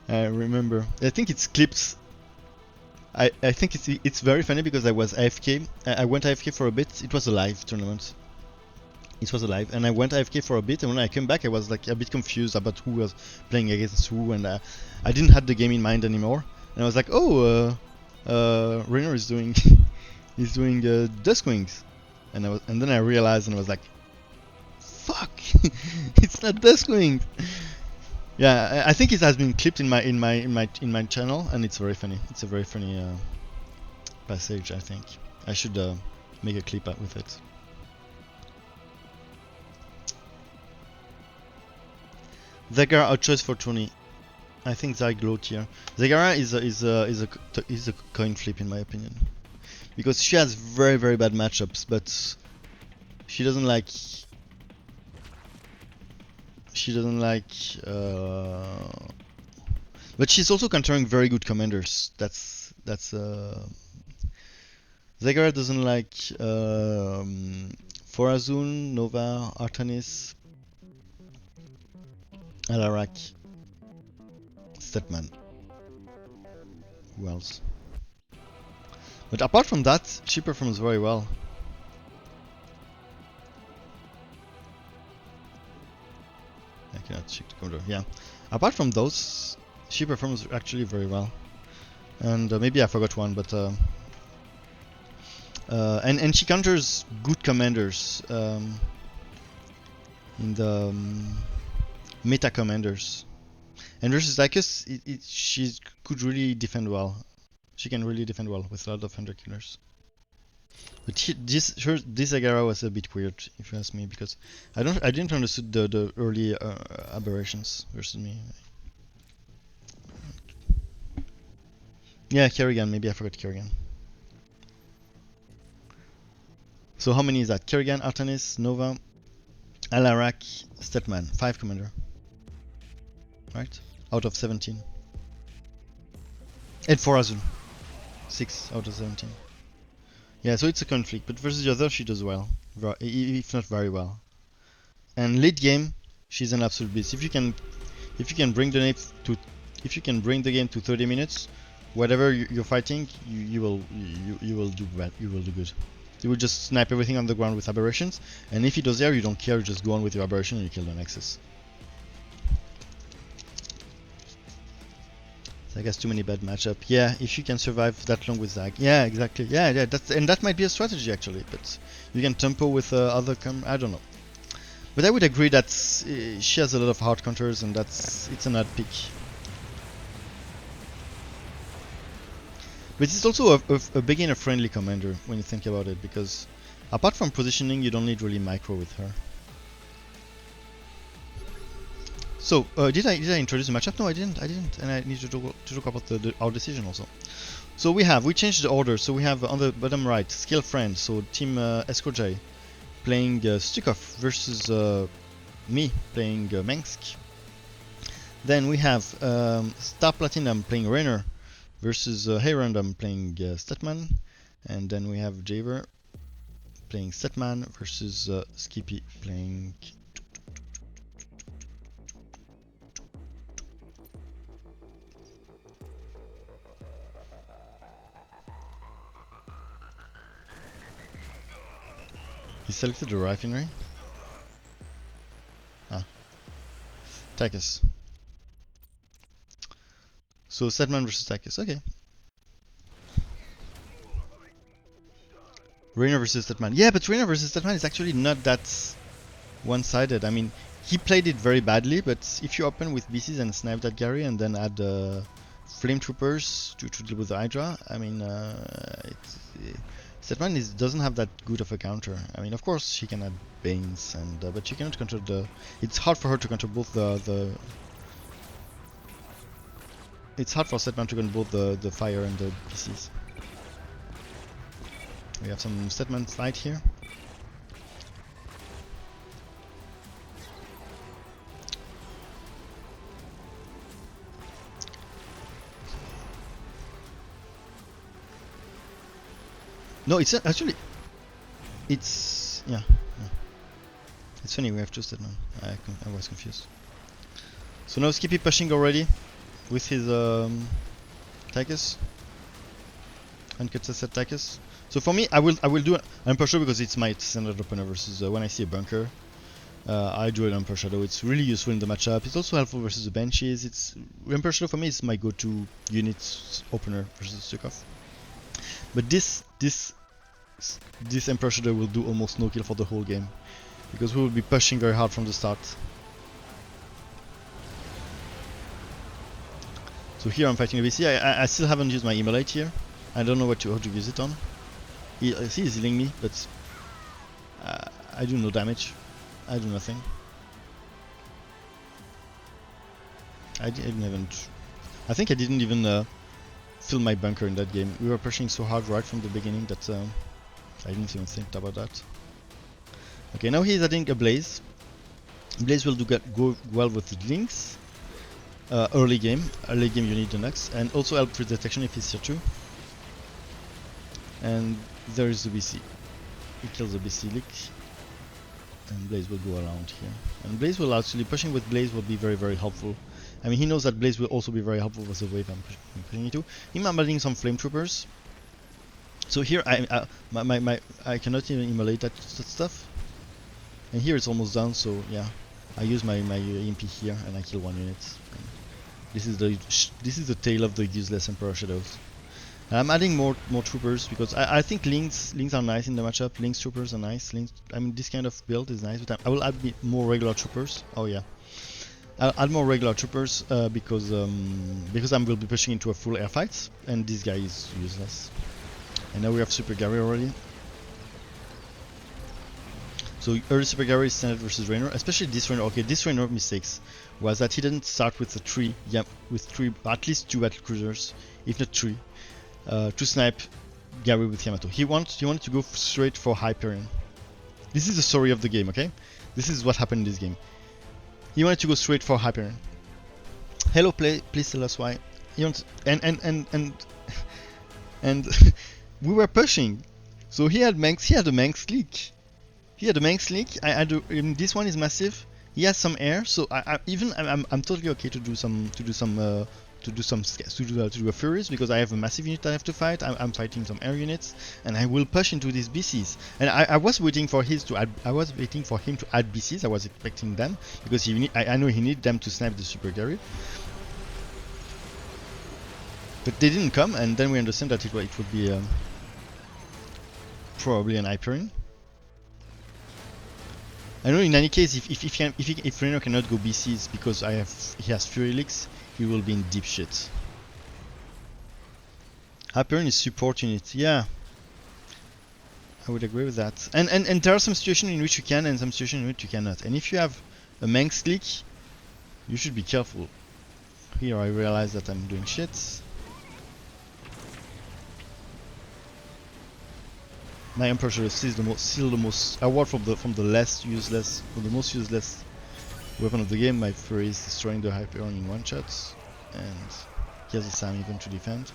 I remember. I think it's clips. I think it's very funny because I was AFK. I went AFK for a bit. It was a live tournament. It was alive, and I went AFK for a bit, and when I came back I was like a bit confused about who was playing against who, and I didn't have the game in mind anymore, and I was like, oh, Rainer is doing he's doing Duskwings, and then I realized, and I was like, fuck, it's not Duskwings. Yeah, I think it has been clipped in my channel, and it's very funny. It's a very funny passage. I think I should make a clip with it. Vega, our choice for tourney. I think Zag low tier. Zegara is a coin flip in my opinion, because she has very bad matchups, but she doesn't like but she's also countering very good commanders. Zegara doesn't like Forazun, Nova, Artanis, Alarak, Statman. Who else? But apart from that, she performs very well. I cannot check the commander. Yeah. Apart from those, she performs actually very well. And maybe I forgot one, but and she counters good commanders in the meta commanders. And versus Tychus, she could really defend well. She can really defend well with a lot of hunter killers. But this Agara was a bit weird, if you ask me, because I didn't understand the early aberrations versus me. Yeah, Kerrigan, maybe I forgot Kerrigan. So how many is that? Kerrigan, Artanis, Nova, Alarak, Statman. 5 commander. Right? Out of 17. And Forazun. 6 out of 17. Yeah, so it's a conflict, but versus the other she does well. If not very well. And late game, she's an absolute beast. If you can bring the game to 30 minutes, whatever you're fighting, you will do bad. You will do good. You will just snipe everything on the ground with aberrations, and if he does there, you don't care. You just go on with your aberration and you kill the Nexus. Zag has too many bad matchup. Yeah, if you can survive that long with Zag. Yeah, exactly. Yeah, that might be a strategy actually. But you can tempo with other I don't know. But I would agree that she has a lot of hard counters, and it's an odd pick. But it's also a beginner-friendly commander when you think about it, because apart from positioning, you don't need really micro with her. So, did I introduce the matchup? No, I didn't, and I need to talk about our decision also. So we changed the order. So we have on the bottom right, Skill Friend, so Team Escouraje playing Stukov versus me playing Mengsk. Then we have Star Platinum playing Rainer versus Hey Random playing Statman. And then we have Javer playing Statman versus Skippy playing... He selected the riflery. Tychus. So Statman versus Tychus, okay. Rainer versus Statman. Yeah, but Rainer versus Statman is actually not that one-sided. I mean, he played it very badly, but if you open with BCs and snipe that Gary and then add Flame Troopers to deal with the Hydra, I mean, Statman doesn't have that good of a counter. I mean, of course, she can add Banes, but she cannot counter the... It's hard for her to counter both It's hard for Statman to counter both the fire and the PCs. We have some Statman fight here. No, it's actually... It's... Yeah. It's funny, we have two Statman. I was confused. So now Skippy pushing already with his Tychus. Uncontested Tychus. So for me, I will do an Emperor Shadow because it's my standard opener versus when I see a bunker. I do an Emperor Shadow. It's really useful in the matchup. It's also helpful versus the benches. Emperor Shadow for me is my go-to unit opener versus Stukov. But this Emperor Shadow will do almost no kill for the whole game, because we will be pushing very hard from the start. So here I'm fighting a BC. I still haven't used my Immolate here. I don't know how to use it on. He's healing me, but I do no damage. I do nothing. I didn't even... I think I didn't even fill my bunker in that game. We were pushing so hard right from the beginning that I didn't even think about that. Okay, now he's adding a Blaze. Blaze will go well with the Lynx. Early game you need the Nux, and also help with detection if he's here too. And there is the BC. He kills the BC leak. And Blaze will go around here. And Blaze will actually, pushing with Blaze will be very, very helpful. I mean, he knows that Blaze will also be very helpful with the wave I'm pushing into. I'm adding some Flame Troopers. So here I cannot even immolate that stuff. And here it's almost done, so yeah. I use my EMP here and I kill one unit. And this is the tale of the useless Emperor Shadows. And I'm adding more troopers because I think Lynx are nice in the matchup. Lynx troopers are nice. I mean, this kind of build is nice, but I will add more regular troopers. Oh yeah, I'll add more regular troopers because I will be pushing into a full air fight, and this guy is useless. And now we have Super Gary already. So early Super Gary is standard versus Raynor, especially this Raynor. Okay, this Raynor mistakes was that he didn't start with at least 2 battle cruisers, if not 3. To snipe Gary with Yamato. He wanted to go straight for Hyperion. This is the story of the game, okay? This is what happened in this game. He wanted to go straight for Hyperion. Hello, please tell us why. He wants, and we were pushing. So he had Manx. He had a Manx leak. This one is massive. He has some air, so I'm totally okay to do a Furies because I have a massive unit that I have to fight. I'm fighting some air units, and I will push into these BCs. And I was waiting for him to add BCs. I was expecting them because I know he needs them to snipe the Super Gary. But they didn't come, and then we understand that it would be probably an Hyperion. I know in any case, if Raynor cannot go BCs because he has Fury Leaks, he will be in deep shit. Hyperion is support unit, yeah. I would agree with that. And there are some situations in which you can and some situations in which you cannot. And if you have a Manx leak, you should be careful. Here I realize that I'm doing shit. My Emperor Shadow is still the most award from the most useless weapon of the game. My Fury is destroying the Hyperion in one shot, and he has a Sam even to defend.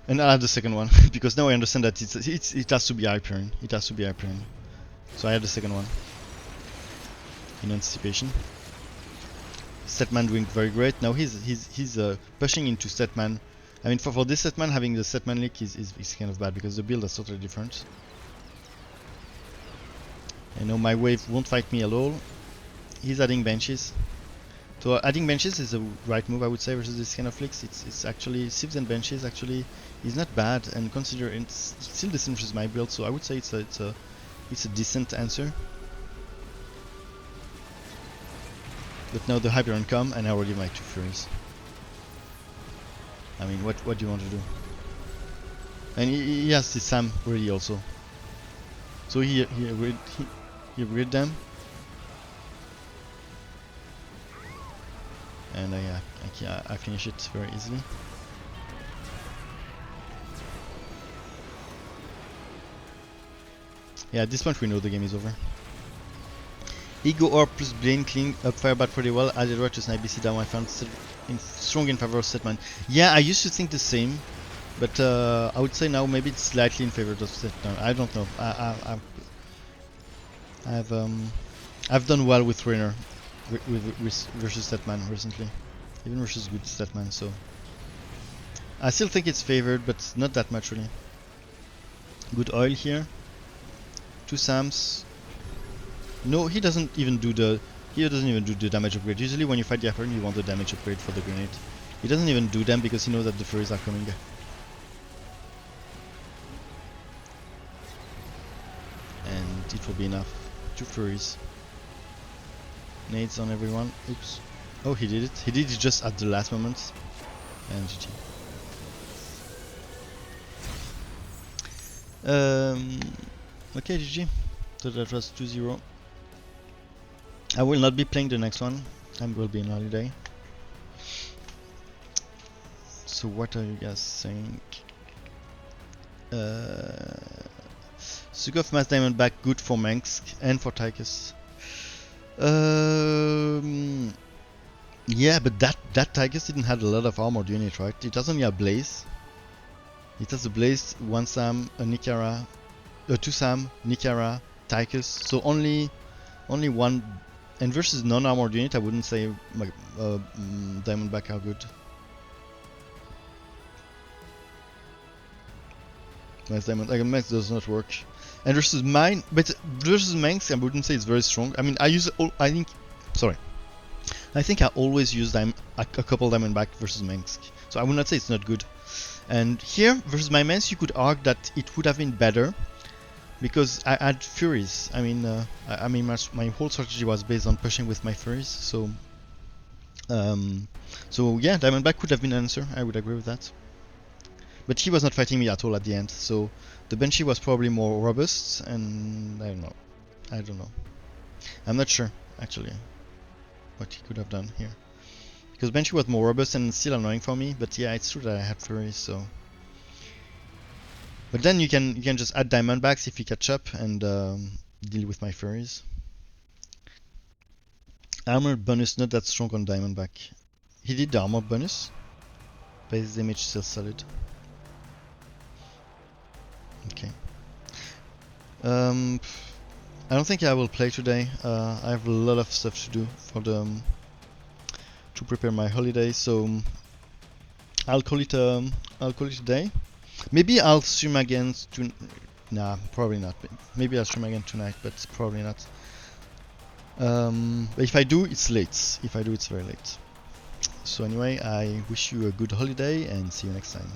And I'll have the second one because now I understand that it has to be Hyperion. It has to be Hyperion. So I have the second one in anticipation. Setman doing very great. Now he's pushing into Setman. I mean, for this Setman, having the Setman leak is kind of bad because the build is totally different. I know my wave won't fight me at all. He's adding benches. So adding benches is the right move, I would say, versus this kind of leaks. It's actually Sieves and benches actually is not bad, and consider it's still decent versus my build. So I would say it's a decent answer. But now the Hyperion come, and I already have my 2 Furies. I mean, what do you want to do? And he has the Sam ready also. So he read them. And I finish it very easily. Yeah, at this point we know the game is over. Ego Orb plus Blaine clean up Firebat pretty well. Added right to snipe BC down. I found strong in favor of Setman. Yeah, I used to think the same, but I would say now maybe it's slightly in favor of Setman. I don't know. I've done well with Raynor versus Setman recently, even versus good Setman. So I still think it's favored, but not that much really. Good oil here. 2 Sams. No, he doesn't even do the damage upgrade. Usually when you fight the Hyperion, you want the damage upgrade for the grenade. He doesn't even do them because he knows that the Furies are coming. And it will be enough. 2 Furies. Nades on everyone. Oops. Oh, he did it. He did it just at the last moment. And GG. Okay, GG. So that was 2-0. I will not be playing the next one. I will be on holiday. So what are you guys saying? Sukov Mass Diamondback good for Mengsk and for Tychus. Yeah, but that Tychus didn't have a lot of armored unit, right? It has only a Blaze. It has a Blaze, 1 Sam, a Nikara, 2 Sam, Nikara, Tychus. So only one. And versus non-armored unit, I wouldn't say Diamondback are good. Mass Diamond, like Max does not work. And versus mine, but versus Manx, I wouldn't say it's very strong. I mean, I think I always use a couple Diamondback versus Manx. So I would not say it's not good. And here, versus my Manx, you could argue that it would have been better because I had Furies. I mean, my whole strategy was based on pushing with my Furies. So yeah, Diamondback could have been an answer. I would agree with that. But he was not fighting me at all at the end, so the Banshee was probably more robust, and I don't know. I'm not sure, actually, what he could have done here. Because Banshee was more robust and still annoying for me, but yeah, it's true that I had Fury, so... But then you can just add Diamondbacks if you catch up and deal with my Furies. Armor bonus not that strong on Diamondback. He did the armor bonus, but his damage is still solid. Okay. I don't think I will play today. I have a lot of stuff to do for to prepare my holiday, so I'll call it a day. Maybe I'll stream again. Nah, probably not. Maybe I'll stream again tonight, but probably not. But if I do, it's late. If I do, it's very late. So anyway, I wish you a good holiday and see you next time.